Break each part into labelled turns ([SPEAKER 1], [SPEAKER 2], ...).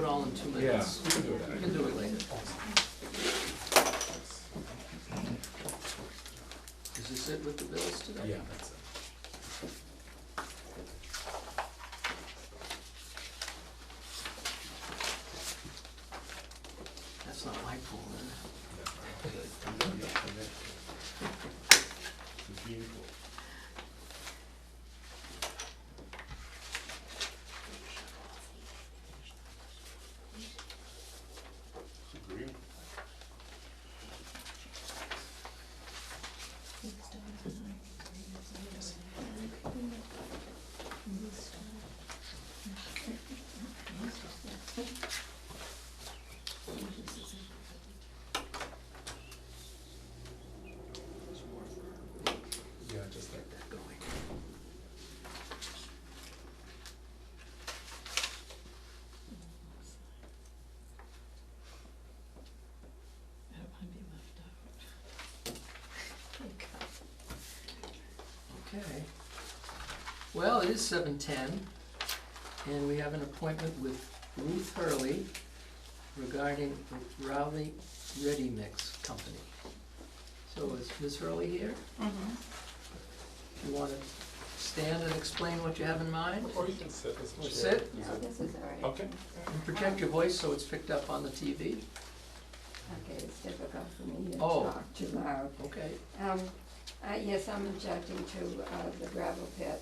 [SPEAKER 1] it all in 2
[SPEAKER 2] Yeah,
[SPEAKER 1] minutes.
[SPEAKER 2] we can do it.
[SPEAKER 1] We can do it later. Is this it with the bills today?
[SPEAKER 2] Yeah, that's it.
[SPEAKER 1] That's not my pool, is it?
[SPEAKER 2] Beautiful. Green. Yeah, just like that.
[SPEAKER 1] Going.
[SPEAKER 3] That might be left out.
[SPEAKER 1] Okay. Well, it is 7:10, and we have an appointment with Ruth Hurley regarding the Rowley Ready Mix Company. So is Ms. Hurley here?
[SPEAKER 3] Mm-hmm.
[SPEAKER 1] You want to stand and explain what you have in mind?
[SPEAKER 2] Or you can sit as a
[SPEAKER 1] Or
[SPEAKER 2] chair.
[SPEAKER 1] sit?
[SPEAKER 4] No, this is all right.
[SPEAKER 2] Okay.
[SPEAKER 1] And project your voice so it's picked up on the TV.
[SPEAKER 4] Okay, it's difficult for me to
[SPEAKER 1] Oh.
[SPEAKER 4] talk too loud.
[SPEAKER 1] Okay.
[SPEAKER 4] Yes, I'm objecting to the gravel pit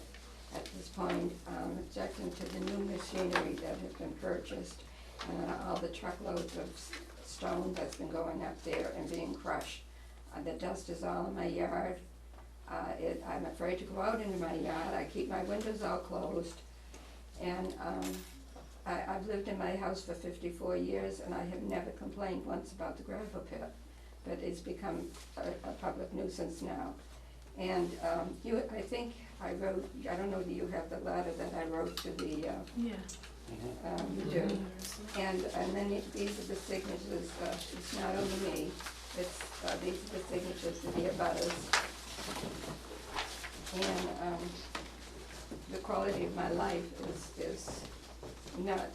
[SPEAKER 4] at this point. I'm objecting to the new machinery that has been purchased and all the truckloads of stone that's been going up there and being crushed. The dust is all in my yard. I'm afraid to go out into my yard. I keep my windows all closed. And I've lived in my house for 54 years and I have never complained once about the gravel pit. But it's become a public nuisance now. And I think I wrote, I don't know if you have the letter that I wrote to the,
[SPEAKER 3] Yeah.
[SPEAKER 4] you do. And then these are the signatures, it's not only me, it's, these are the signatures of the abutters. And the quality of my life is not.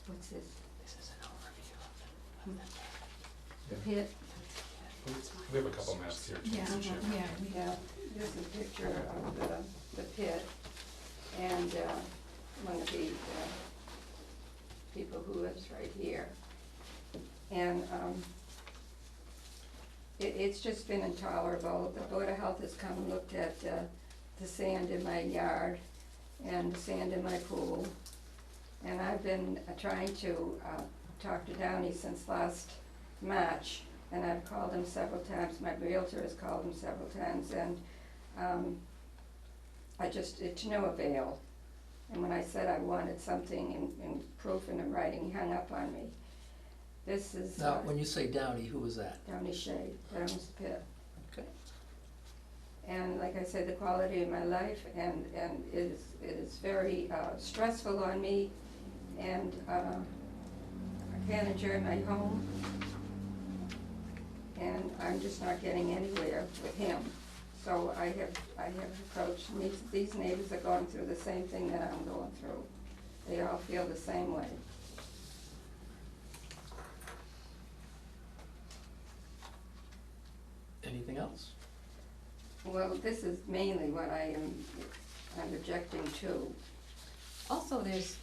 [SPEAKER 4] What's this?
[SPEAKER 1] This is an overview of
[SPEAKER 4] The pit?
[SPEAKER 2] We have a couple maps here. too,
[SPEAKER 3] Yeah,
[SPEAKER 2] Mr. Chairman.
[SPEAKER 3] yeah.
[SPEAKER 4] Yeah, there's a picture of the pit, and one of the people who lives right here. And it's just been intolerable. The Board of Health has come and looked at the sand in my yard and the sand in my pool. And I've been trying to talk to Downey since last March, and I've called him several times. My realtor has called him several times, and it's to no avail. And when I said I wanted something in proof and in writing, he hung up on me. This is
[SPEAKER 1] Now, when you say Downey, who was that?
[SPEAKER 4] Downey Shade, that owns the pit.
[SPEAKER 1] Okay.
[SPEAKER 4] And like I said, the quality of my life and it is very stressful on me, and I can't enjoy my home, and I'm just not getting anywhere with him. So I have approached, and these neighbors are going through the same thing that I'm going through. They all feel the same way.
[SPEAKER 1] Anything else?
[SPEAKER 4] Well, this is mainly what I'm objecting to.
[SPEAKER 3] Also, there's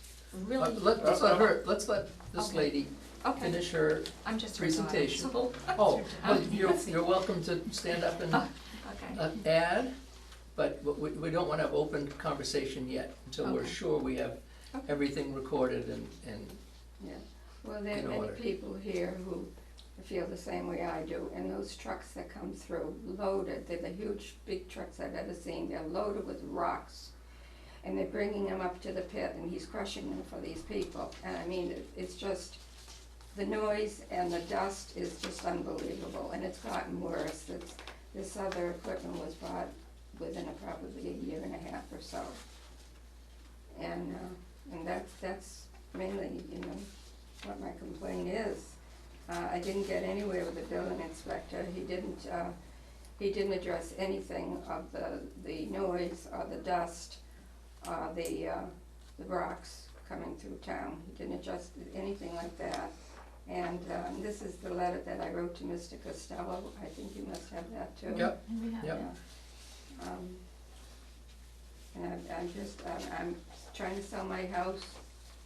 [SPEAKER 3] really.
[SPEAKER 1] Let's let her, let's let this
[SPEAKER 3] Okay.
[SPEAKER 1] lady
[SPEAKER 3] Okay,
[SPEAKER 1] finish her
[SPEAKER 3] I'm just her daughter,
[SPEAKER 1] presentation.
[SPEAKER 3] so-
[SPEAKER 1] Oh, well, you're welcome to stand up and
[SPEAKER 3] Okay.
[SPEAKER 1] add, but we don't want to have open conversation yet until we're
[SPEAKER 3] Okay.
[SPEAKER 1] sure we have
[SPEAKER 3] Okay.
[SPEAKER 1] everything recorded and
[SPEAKER 4] Yeah, well, there
[SPEAKER 1] In
[SPEAKER 4] are many
[SPEAKER 1] order.
[SPEAKER 4] people here who feel the same way I do, and those trucks that come through, loaded, they're the huge, big trucks I've ever seen, they're loaded with rocks. And they're bringing them up to the pit, and he's crushing them for these people, and I mean, it's just, the noise and the dust is just unbelievable, and it's gotten worse. This other equipment was bought within probably a year and a half or so. And that's mainly, what my complaint is. I didn't get anywhere with the building inspector. He didn't address anything of the noise or the dust the rocks coming through town. He didn't adjust anything like that. And this is the letter that I wrote to Mr. Costello. I think you must have that too.
[SPEAKER 1] Yep,
[SPEAKER 3] And we have
[SPEAKER 1] Yep.
[SPEAKER 4] Yeah. And I'm trying to sell my house,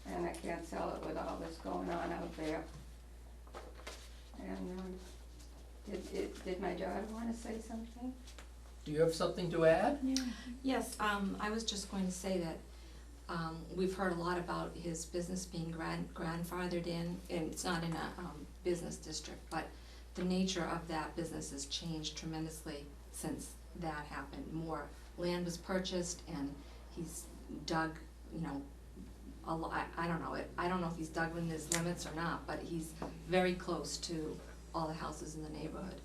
[SPEAKER 4] and I can't sell it with all this going on out there. And, did my daughter wanna say something?
[SPEAKER 1] do you have something to add?
[SPEAKER 5] Yes, I was just going to say that, we've heard a lot about his business being grandfathered in, and it's not in a, business district, but the nature of that business has changed tremendously since that happened. More land was purchased, and he's dug, you know, I don't know, I don't know if he's dug within his limits or not, but he's very close to all the houses in the neighborhood.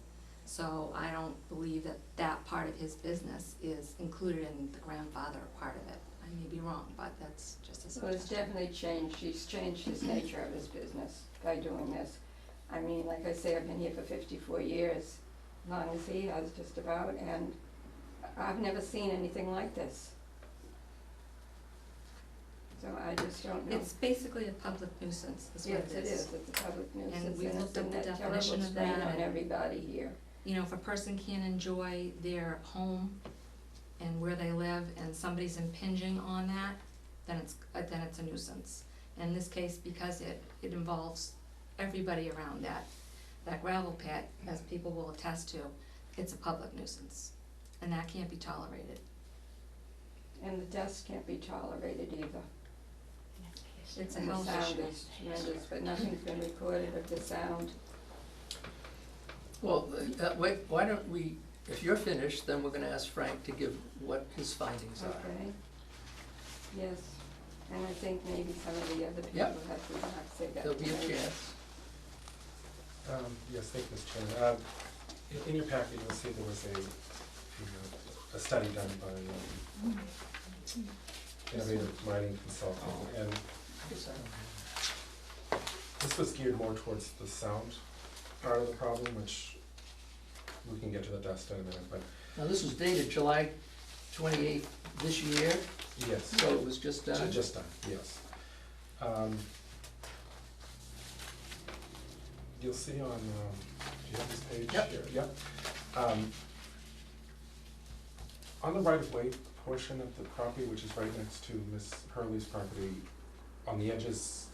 [SPEAKER 5] So I don't believe that that part of his business is included in the grandfather part of it. I may be wrong, but that's just a
[SPEAKER 4] So it's
[SPEAKER 5] suggestion.
[SPEAKER 4] definitely changed, he's changed his nature of his business by doing this. I mean, like I say, I've been here for 54 years, as long as he has just about, and I've never seen anything like this. So I just don't know.
[SPEAKER 5] It's basically a public nuisance, is what
[SPEAKER 4] Yes, it is, it's a public nuisance,
[SPEAKER 5] we've
[SPEAKER 4] and
[SPEAKER 5] looked
[SPEAKER 4] it's a
[SPEAKER 5] up the
[SPEAKER 4] net terrible
[SPEAKER 5] definition of
[SPEAKER 4] strain
[SPEAKER 5] that,
[SPEAKER 4] on
[SPEAKER 5] and-
[SPEAKER 4] everybody here.
[SPEAKER 5] You know, if a person can't enjoy their home and where they live, and somebody's impinging on that, then it's a nuisance. In this case, because it involves everybody around that gravel pit, as people will attest to, it's a public nuisance, and that can't be tolerated.
[SPEAKER 4] And the dust can't be tolerated either.
[SPEAKER 5] It's a
[SPEAKER 4] And the
[SPEAKER 5] health
[SPEAKER 4] sound
[SPEAKER 5] issue.
[SPEAKER 4] is tremendous, but nothing's been recorded of the sound.
[SPEAKER 1] Well, wait, why don't we, if you're finished, then we're gonna ask Frank to give what his findings are.
[SPEAKER 4] Okay. Yes, and I think maybe some of the other people
[SPEAKER 1] Yep.
[SPEAKER 4] have to not say that.
[SPEAKER 1] There'll be a
[SPEAKER 4] tonight.
[SPEAKER 1] chance.
[SPEAKER 2] Yes, thank you, Mr. Chairman. In your packet, you'll see there was a study done by Innovative Mining Consulting, and
[SPEAKER 1] I guess I don't have.
[SPEAKER 2] this was geared more towards the sound part of the problem, which we can get to the dust in a minute, but
[SPEAKER 1] Now, this was dated July 28th this year,
[SPEAKER 2] yes.
[SPEAKER 1] so it was just done.
[SPEAKER 2] Just done, yes. You'll see on, do you have this page
[SPEAKER 1] Yep.
[SPEAKER 2] here? Yep. On the right-of-way portion of the property, which is right next to Miss Hurley's property, on the edges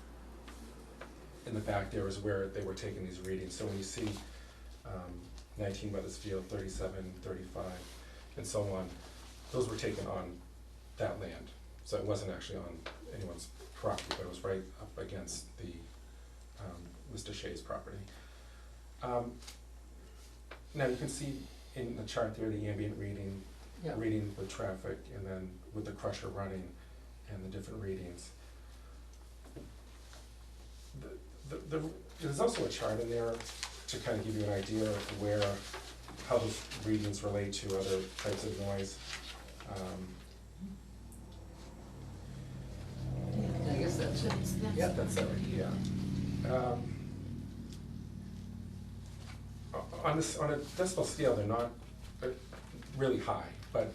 [SPEAKER 2] in the back there is where they were taking these readings. So when you see 19 Weathersfield, 37, 35, and so on, those were taken on that land. So it wasn't actually on anyone's property, but it was right up against the Mr. Shea's property. Now you can see in the chart there the ambient reading,
[SPEAKER 1] Yeah.
[SPEAKER 2] reading with traffic, and then with the crusher running and the different readings. There's also a chart in there to kind of give you an idea of where, how those readings relate to other types of noise.
[SPEAKER 1] I guess that's it. Yep.
[SPEAKER 2] That's it, yeah. On a decibel scale, they're not really high, but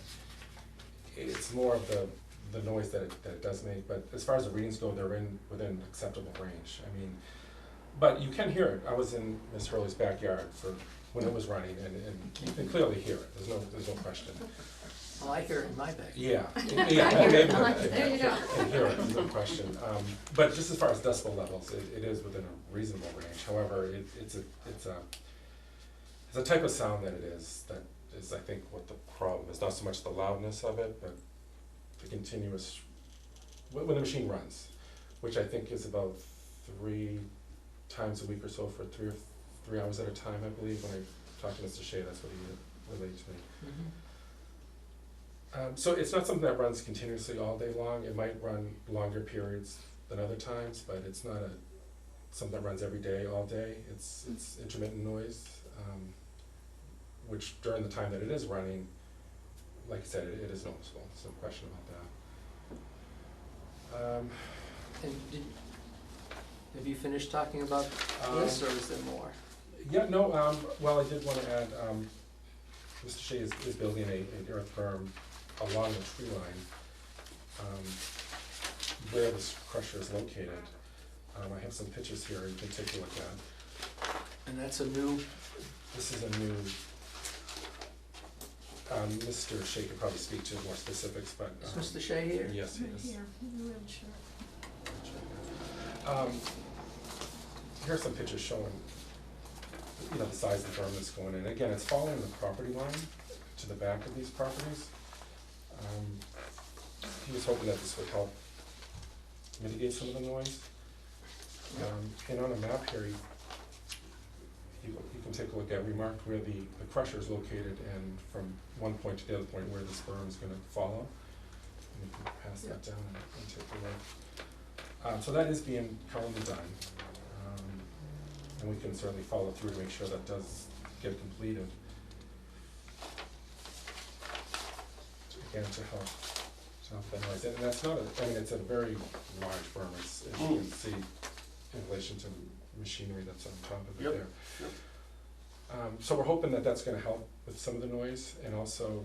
[SPEAKER 2] it's more of the noise that it does make. But as far as the readings go, they're within acceptable range. I mean, but you can hear it. I was in Miss Hurley's backyard when it was running, and you can clearly hear it. There's no question.
[SPEAKER 1] Well, I hear it in my bag.
[SPEAKER 2] Yeah,
[SPEAKER 5] I
[SPEAKER 2] yeah,
[SPEAKER 5] hear
[SPEAKER 2] maybe
[SPEAKER 5] it. There you go.
[SPEAKER 2] can hear it, no question. But just as far as decibel levels, it is within a reasonable range. However, it's a type of sound that is, I think, what the problem is. Not so much the loudness of it, but the continuous, when the machine runs, which I think is about 3 times a week or so for 3 hours at a time, I believe. When I talked to Mr. Shea, that's what he relayed to me.
[SPEAKER 1] Mhm.
[SPEAKER 2] So it's not something that runs continuously all day long. It might run longer periods than other times, but it's not something that runs every day, all day. It's intermittent noise, which during the time that it is running, like I said, it is noticeable. There's no question about that.
[SPEAKER 1] And have you finished talking about this, or is there more?
[SPEAKER 2] Yeah, no, well, I did want to add, Mr. Shea is building an earth berm along the tree line where this crusher is located. I have some pictures here you can take a look at.
[SPEAKER 1] And that's a new,
[SPEAKER 2] This is a new, Mr. Shea could probably speak to more specifics, but.
[SPEAKER 1] is Mr. Shea here?
[SPEAKER 2] Yes, he is. Here's some pictures showing, the size of the berm that's going in. Again, it's following the property line to the back of these properties. He was hoping that this would help mitigate some of the noise. And on a map here, you can take a look at, we marked where the crusher is located and from one point to the other point where this berm is gonna follow. And you can pass that down and take a look. So that is being currently done. And we can certainly follow through to make sure that does get completed. Again, to help the noise. And that's not it's a very large berm, as you can see, in relation to machinery that's on top of it
[SPEAKER 1] Yep.
[SPEAKER 2] there. So we're hoping that that's gonna help with some of the noise, and also,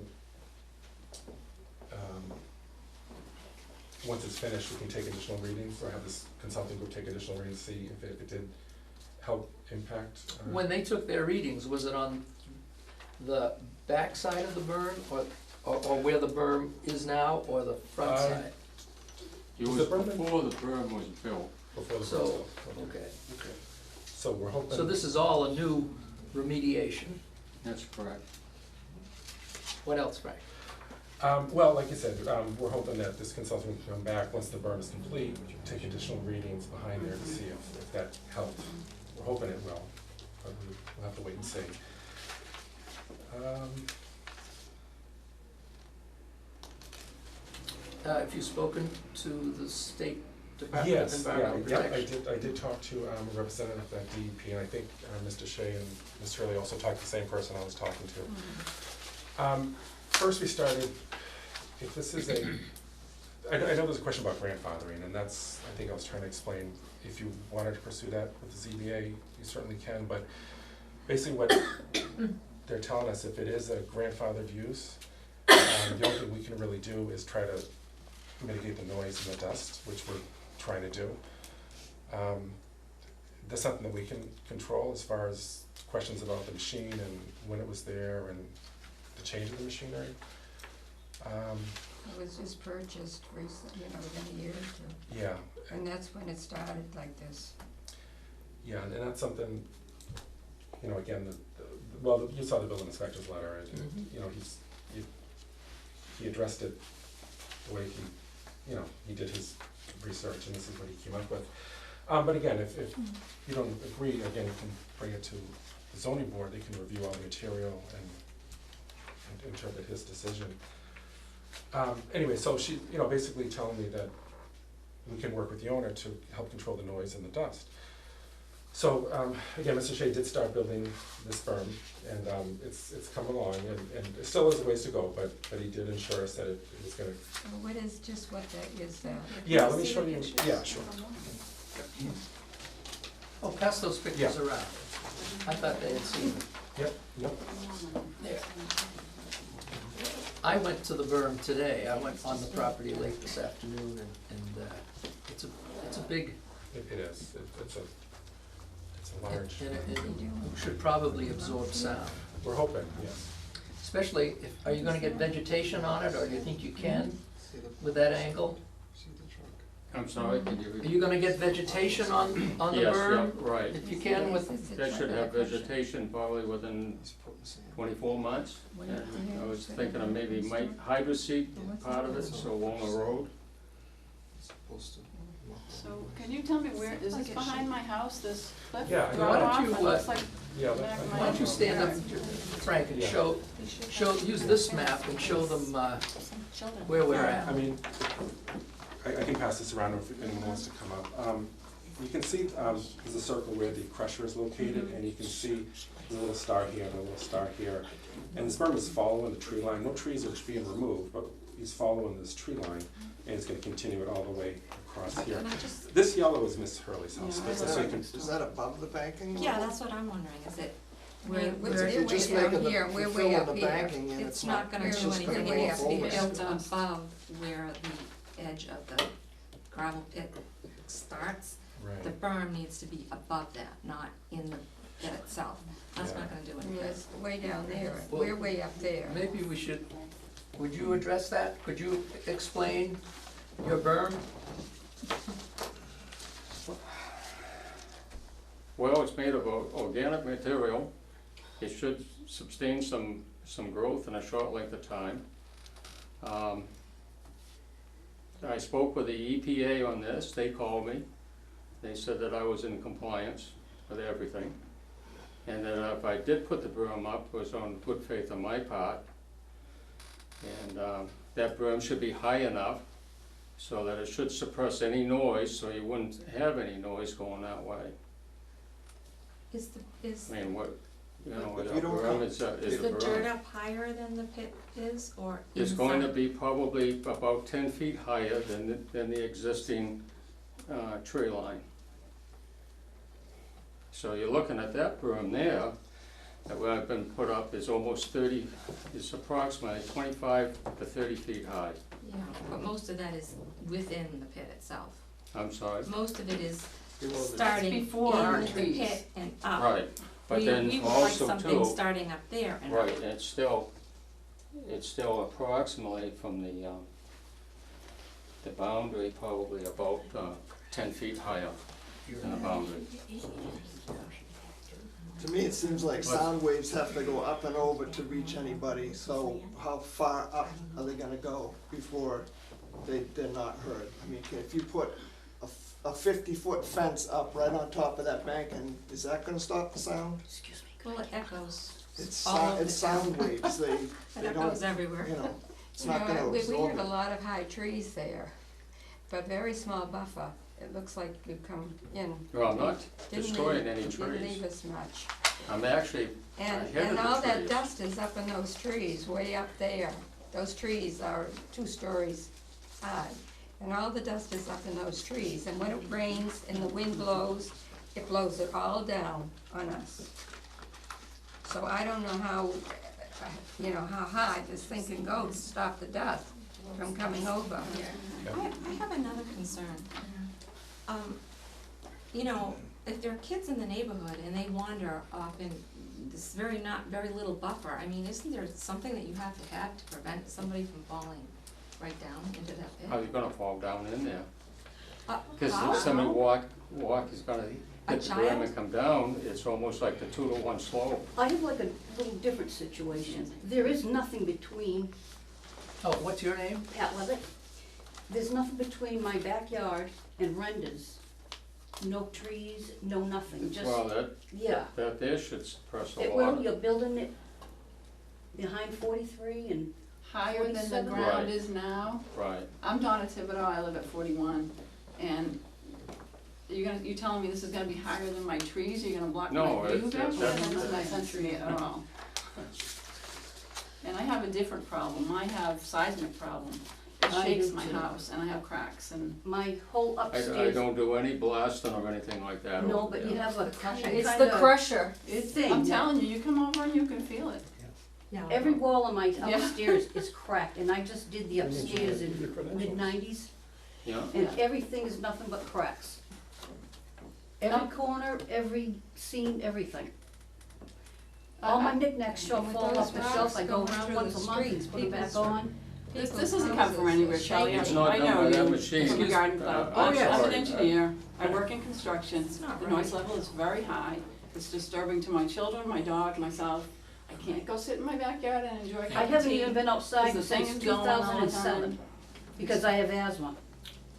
[SPEAKER 2] once it's finished, we can take additional readings, or have this consulting group take additional readings, see if it did help impact.
[SPEAKER 1] When they took their readings, was it on the back side of the berm, or where the berm is now, or the front side?
[SPEAKER 6] It
[SPEAKER 2] Is
[SPEAKER 6] was
[SPEAKER 2] the berm-
[SPEAKER 6] before the berm was built.
[SPEAKER 2] Before the
[SPEAKER 1] So,
[SPEAKER 2] first
[SPEAKER 1] okay.
[SPEAKER 2] So we're hoping.
[SPEAKER 1] So this is all a new remediation.
[SPEAKER 6] That's correct.
[SPEAKER 1] What else, Frank?
[SPEAKER 2] Well, like I said, we're hoping that this consultant can come back once the berm is complete, take additional readings behind there to see if that helped. We're hoping it will, but we'll have to wait and see.
[SPEAKER 1] Have you spoken to the State Department of
[SPEAKER 2] Yes,
[SPEAKER 1] Environmental
[SPEAKER 2] yeah,
[SPEAKER 1] Protection?
[SPEAKER 2] I did talk to a representative at DEP, and I think Mr. Shea and Ms. Hurley also talked to the same person I was talking to. First we started, if this is I know there's a question about grandfathering, and that's, I think I was trying to explain, if you wanted to pursue that with the ZBA, you certainly can, but basically what they're telling us, if it is a grandfathered use, the only thing we can really do is try to mitigate the noise and the dust, which we're trying to do. That's something that we can control as far as questions about the machine and when it was there and the change of the machinery.
[SPEAKER 4] It was just purchased recently, within a year or two,
[SPEAKER 2] Yeah,
[SPEAKER 4] and that's when it started like this.
[SPEAKER 2] yeah, and that's something, again, well, you saw the building inspector's letter, and,
[SPEAKER 1] Mhm.
[SPEAKER 2] he addressed it the way he did his research, and this is what he came up with. But again, if you don't agree, again, you can bring it to the zoning board, they can review all the material and interpret his decision. Anyway, so she, basically telling me that we can work with the owner to help control the noise and the dust. So, again, Mr. Shea did start building this berm, and it's come along, and it still has a ways to go, but he did assure us that it was gonna.
[SPEAKER 4] What is, just what that is,
[SPEAKER 2] Yeah, let me show you, yeah, sure.
[SPEAKER 1] Oh, pass those pictures
[SPEAKER 2] Yeah.
[SPEAKER 1] around. I thought they had seen them.
[SPEAKER 2] Yep.
[SPEAKER 1] There. I went to the berm today. I went on the property late this afternoon, and it's a big,
[SPEAKER 2] It is, it's a large,
[SPEAKER 1] and it should probably absorb sound.
[SPEAKER 2] we're hoping, yes.
[SPEAKER 1] Especially, are you gonna get vegetation on it, or do you think you can with that angle?
[SPEAKER 6] I'm sorry, can
[SPEAKER 1] Are
[SPEAKER 6] you?
[SPEAKER 1] you gonna get vegetation on the
[SPEAKER 6] Yes,
[SPEAKER 1] berm?
[SPEAKER 6] yeah, right.
[SPEAKER 1] If you can with,
[SPEAKER 6] That should have vegetation probably within 24 months. And I was thinking of maybe might hydro seed part of it, so along the road.
[SPEAKER 7] So can you tell me where, is this behind my house, this cliff
[SPEAKER 2] Yeah,
[SPEAKER 7] drop
[SPEAKER 2] why
[SPEAKER 1] don't
[SPEAKER 7] off?
[SPEAKER 1] you,
[SPEAKER 7] It looks like
[SPEAKER 2] Yeah,
[SPEAKER 7] back of
[SPEAKER 1] why don't you stand up, Frank, and
[SPEAKER 2] Yeah.
[SPEAKER 1] use this map and show them
[SPEAKER 7] children.
[SPEAKER 1] where we're
[SPEAKER 2] I
[SPEAKER 1] at.
[SPEAKER 2] mean, I can pass this around if anyone wants to come up. You can see, there's a circle where the crusher is located, and you can see the little star here, and the little star here. And this berm is following the tree line, no trees are being removed, but he's following this tree line, and it's gonna continue it all the way across here.
[SPEAKER 5] And I just,
[SPEAKER 2] This yellow is Miss Hurley's house,
[SPEAKER 7] Yeah,
[SPEAKER 2] just
[SPEAKER 7] I
[SPEAKER 2] so you can,
[SPEAKER 8] Is that above the banking?
[SPEAKER 5] yeah, that's what I'm wondering, is it,
[SPEAKER 4] We're,
[SPEAKER 5] If
[SPEAKER 4] we're
[SPEAKER 8] If you're
[SPEAKER 4] way
[SPEAKER 8] just
[SPEAKER 4] down
[SPEAKER 8] making the,
[SPEAKER 4] here, we're
[SPEAKER 8] you're
[SPEAKER 4] way
[SPEAKER 8] filling
[SPEAKER 4] up
[SPEAKER 8] the
[SPEAKER 4] here.
[SPEAKER 8] banking and
[SPEAKER 5] it's
[SPEAKER 8] it's
[SPEAKER 5] not gonna
[SPEAKER 4] it's
[SPEAKER 5] do
[SPEAKER 4] just
[SPEAKER 5] anything,
[SPEAKER 4] gonna
[SPEAKER 5] it has to be
[SPEAKER 4] go
[SPEAKER 5] built
[SPEAKER 4] forward.
[SPEAKER 5] above where the edge edge of the gravel pit starts, the
[SPEAKER 2] Right.
[SPEAKER 5] berm needs to be above that, not in the pit itself. That's not gonna do
[SPEAKER 4] And
[SPEAKER 5] anything.
[SPEAKER 4] it's way down there,
[SPEAKER 1] Well,
[SPEAKER 4] we're way up there.
[SPEAKER 1] Maybe we should, would you address that? Could you explain your berm?
[SPEAKER 6] Well, it's made of organic material. It should sustain some growth in a short length of time. I spoke with the EPA on this. They called me. They said that I was in compliance with everything. And that if I did put the berm up, it was on good faith on my part. And that berm should be high enough so that it should suppress any noise, so you wouldn't have any noise going that way.
[SPEAKER 5] Is
[SPEAKER 6] I mean, what, you know,
[SPEAKER 8] But
[SPEAKER 6] a
[SPEAKER 8] you don't
[SPEAKER 6] berm
[SPEAKER 8] come-
[SPEAKER 6] is a
[SPEAKER 5] the dirt
[SPEAKER 6] berm.
[SPEAKER 5] up higher than the pit is, or
[SPEAKER 6] It's going to
[SPEAKER 5] inside?
[SPEAKER 6] be probably about 10 feet higher than the existing tree line. So you're looking at that berm there, that where I've been put up is almost 30, is approximately 25 to 30 feet high.
[SPEAKER 5] Yeah, but most of that is within the pit itself.
[SPEAKER 6] I'm sorry.
[SPEAKER 5] Most of it is
[SPEAKER 7] That's
[SPEAKER 5] starting
[SPEAKER 7] before our
[SPEAKER 5] in the
[SPEAKER 7] trees.
[SPEAKER 5] pit and up.
[SPEAKER 6] Right, but
[SPEAKER 5] We
[SPEAKER 6] then
[SPEAKER 5] would like
[SPEAKER 6] also
[SPEAKER 5] something
[SPEAKER 6] too,
[SPEAKER 5] starting up there and
[SPEAKER 6] right, and it's still approximately from the boundary, probably about 10 feet higher than the boundary.
[SPEAKER 8] To me, it seems like
[SPEAKER 6] But-
[SPEAKER 8] sound waves have to go up and over to reach anybody, so how far up are they gonna go before they're not heard? I mean, if you put a 50-foot fence up right on top of that bank, and is that gonna stop the sound?
[SPEAKER 5] Well, it echoes
[SPEAKER 8] It's
[SPEAKER 5] all over the
[SPEAKER 8] it's sound
[SPEAKER 5] town.
[SPEAKER 8] waves, they
[SPEAKER 5] It
[SPEAKER 8] don't,
[SPEAKER 5] echoes everywhere.
[SPEAKER 8] you know, it's
[SPEAKER 4] You
[SPEAKER 8] not
[SPEAKER 4] know,
[SPEAKER 8] gonna
[SPEAKER 4] we
[SPEAKER 8] absorb
[SPEAKER 4] have a
[SPEAKER 8] it.
[SPEAKER 4] lot of high trees there, but very small buffer. It looks like you come in.
[SPEAKER 6] Well, I'm not
[SPEAKER 4] Didn't
[SPEAKER 6] destroying
[SPEAKER 4] leave-
[SPEAKER 6] any
[SPEAKER 4] Didn't
[SPEAKER 6] trees.
[SPEAKER 4] leave us much.
[SPEAKER 6] I'm actually
[SPEAKER 4] And,
[SPEAKER 6] ahead of
[SPEAKER 4] and
[SPEAKER 6] the
[SPEAKER 4] all that
[SPEAKER 6] trees.
[SPEAKER 4] dust is up in those trees, way up there. Those trees are 2 stories high. And all the dust is up in those trees, and when it rains and the wind blows, it blows it all down on us. So I don't know how, how high this thing can go to stop the dust from coming over.
[SPEAKER 5] I have another concern. You know, if there are kids in the neighborhood and they wander off in this not very little buffer, I mean, isn't there something that you have to prevent somebody from falling right down into that
[SPEAKER 6] How
[SPEAKER 5] pit?
[SPEAKER 6] you gonna fall down in there?
[SPEAKER 5] How?
[SPEAKER 6] Because if somebody walk is gonna
[SPEAKER 5] A
[SPEAKER 6] hit the berm
[SPEAKER 5] child?
[SPEAKER 6] and come down, it's almost like the 2-to-1 slope.
[SPEAKER 9] I have like a little different situation. There is nothing between,
[SPEAKER 1] Oh, what's your name?
[SPEAKER 9] Pat Levitt, there's nothing between my backyard and Renda's. No trees, no nothing, just,
[SPEAKER 6] Well,
[SPEAKER 9] yeah.
[SPEAKER 6] that there should suppress a
[SPEAKER 9] It will,
[SPEAKER 6] lot.
[SPEAKER 9] you're building it behind 43 and,
[SPEAKER 7] Higher than the
[SPEAKER 9] 47?
[SPEAKER 7] ground
[SPEAKER 6] Right.
[SPEAKER 7] is now.
[SPEAKER 6] Right.
[SPEAKER 7] I'm Donna Thibodeau, I live at 41, and you're telling me this is gonna be higher than my trees, you're gonna block
[SPEAKER 6] No,
[SPEAKER 7] my view
[SPEAKER 6] it's-
[SPEAKER 7] back?
[SPEAKER 6] that's-
[SPEAKER 7] That doesn't make sense to me at all. And I have a different problem, I have seismic problem. It
[SPEAKER 9] I
[SPEAKER 7] shakes
[SPEAKER 9] do
[SPEAKER 7] my
[SPEAKER 9] too.
[SPEAKER 7] house, and I have cracks, and
[SPEAKER 9] my whole
[SPEAKER 6] I
[SPEAKER 9] upstairs.
[SPEAKER 6] don't do any blasting or anything like that
[SPEAKER 9] No,
[SPEAKER 6] over
[SPEAKER 9] but you
[SPEAKER 6] there.
[SPEAKER 9] have a kind
[SPEAKER 3] It's the
[SPEAKER 9] of
[SPEAKER 3] crusher.
[SPEAKER 9] thing.
[SPEAKER 7] I'm
[SPEAKER 9] that
[SPEAKER 7] telling you, you come over and you can feel it.
[SPEAKER 5] Yeah.
[SPEAKER 9] Every wall of my
[SPEAKER 7] Yeah.
[SPEAKER 9] upstairs is cracked, and I just did the upstairs in mid-90s,
[SPEAKER 6] Yeah,
[SPEAKER 9] and everything is nothing but cracks. Every corner, every seam, everything. All my knickknacks
[SPEAKER 4] Well,
[SPEAKER 9] shelf
[SPEAKER 4] with
[SPEAKER 9] fall
[SPEAKER 4] those
[SPEAKER 9] off the shelf, I go
[SPEAKER 4] rocks going
[SPEAKER 9] around
[SPEAKER 4] through
[SPEAKER 9] once
[SPEAKER 4] the
[SPEAKER 9] a month and
[SPEAKER 4] streets,
[SPEAKER 9] put it back
[SPEAKER 4] people's-
[SPEAKER 9] on.
[SPEAKER 7] This
[SPEAKER 4] People's
[SPEAKER 7] doesn't come
[SPEAKER 4] houses
[SPEAKER 7] from
[SPEAKER 4] are
[SPEAKER 7] anywhere, Shelley.
[SPEAKER 6] It's not
[SPEAKER 7] I
[SPEAKER 6] done
[SPEAKER 7] know
[SPEAKER 6] by that
[SPEAKER 7] you
[SPEAKER 6] machine.
[SPEAKER 7] from the garden club.
[SPEAKER 6] I'm
[SPEAKER 7] I'm an
[SPEAKER 6] sorry.
[SPEAKER 7] engineer, I work in construction,
[SPEAKER 5] It's not
[SPEAKER 7] the
[SPEAKER 5] right.
[SPEAKER 7] noise level is very high. It's disturbing to my children, my dog, myself. I can't go sit in my backyard and enjoy a cup
[SPEAKER 9] I
[SPEAKER 7] of
[SPEAKER 9] haven't
[SPEAKER 7] tea.
[SPEAKER 9] even been outside
[SPEAKER 7] Because the thing
[SPEAKER 9] since
[SPEAKER 7] is going all the
[SPEAKER 9] 2007,
[SPEAKER 7] time.
[SPEAKER 9] because I have asthma.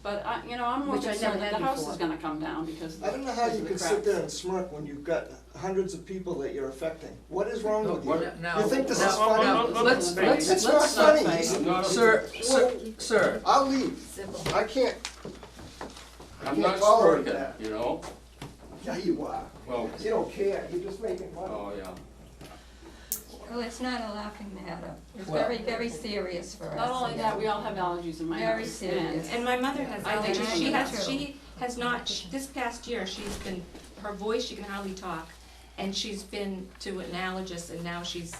[SPEAKER 7] But I'm more
[SPEAKER 9] Which I
[SPEAKER 7] concerned
[SPEAKER 9] never
[SPEAKER 7] that
[SPEAKER 9] had
[SPEAKER 7] the house
[SPEAKER 9] before.
[SPEAKER 7] is gonna come down because
[SPEAKER 8] I don't know how
[SPEAKER 7] because
[SPEAKER 8] you
[SPEAKER 7] of
[SPEAKER 8] can
[SPEAKER 7] the
[SPEAKER 8] sit
[SPEAKER 7] cracks.
[SPEAKER 8] there and smirk when you've got hundreds of people that you're affecting. What is wrong with you?
[SPEAKER 1] What- now-
[SPEAKER 8] You think this
[SPEAKER 1] now-
[SPEAKER 8] is funny?
[SPEAKER 1] now, let's-
[SPEAKER 8] It's not
[SPEAKER 1] let's-
[SPEAKER 8] funny.
[SPEAKER 6] I'm not,
[SPEAKER 1] Sir,
[SPEAKER 8] I'll leave. I can't,
[SPEAKER 6] I'm
[SPEAKER 8] can't
[SPEAKER 6] not
[SPEAKER 8] tolerate
[SPEAKER 6] smirking,
[SPEAKER 8] that.
[SPEAKER 6] you know?
[SPEAKER 8] yeah, you are.
[SPEAKER 6] Well,
[SPEAKER 8] You don't care, you're just making fun.
[SPEAKER 6] oh, yeah.
[SPEAKER 4] Well, it's not a laughing matter. It's
[SPEAKER 1] Well-
[SPEAKER 4] very, very serious for us.
[SPEAKER 7] Not only that, we all have allergies in my house.
[SPEAKER 4] Very serious.
[SPEAKER 5] And my mother has
[SPEAKER 7] I think
[SPEAKER 5] allergies,
[SPEAKER 7] she
[SPEAKER 4] has
[SPEAKER 5] she
[SPEAKER 4] too.
[SPEAKER 5] has not, this past year, she's been, her voice, she can hardly talk, and she's been to an allergist, and now she's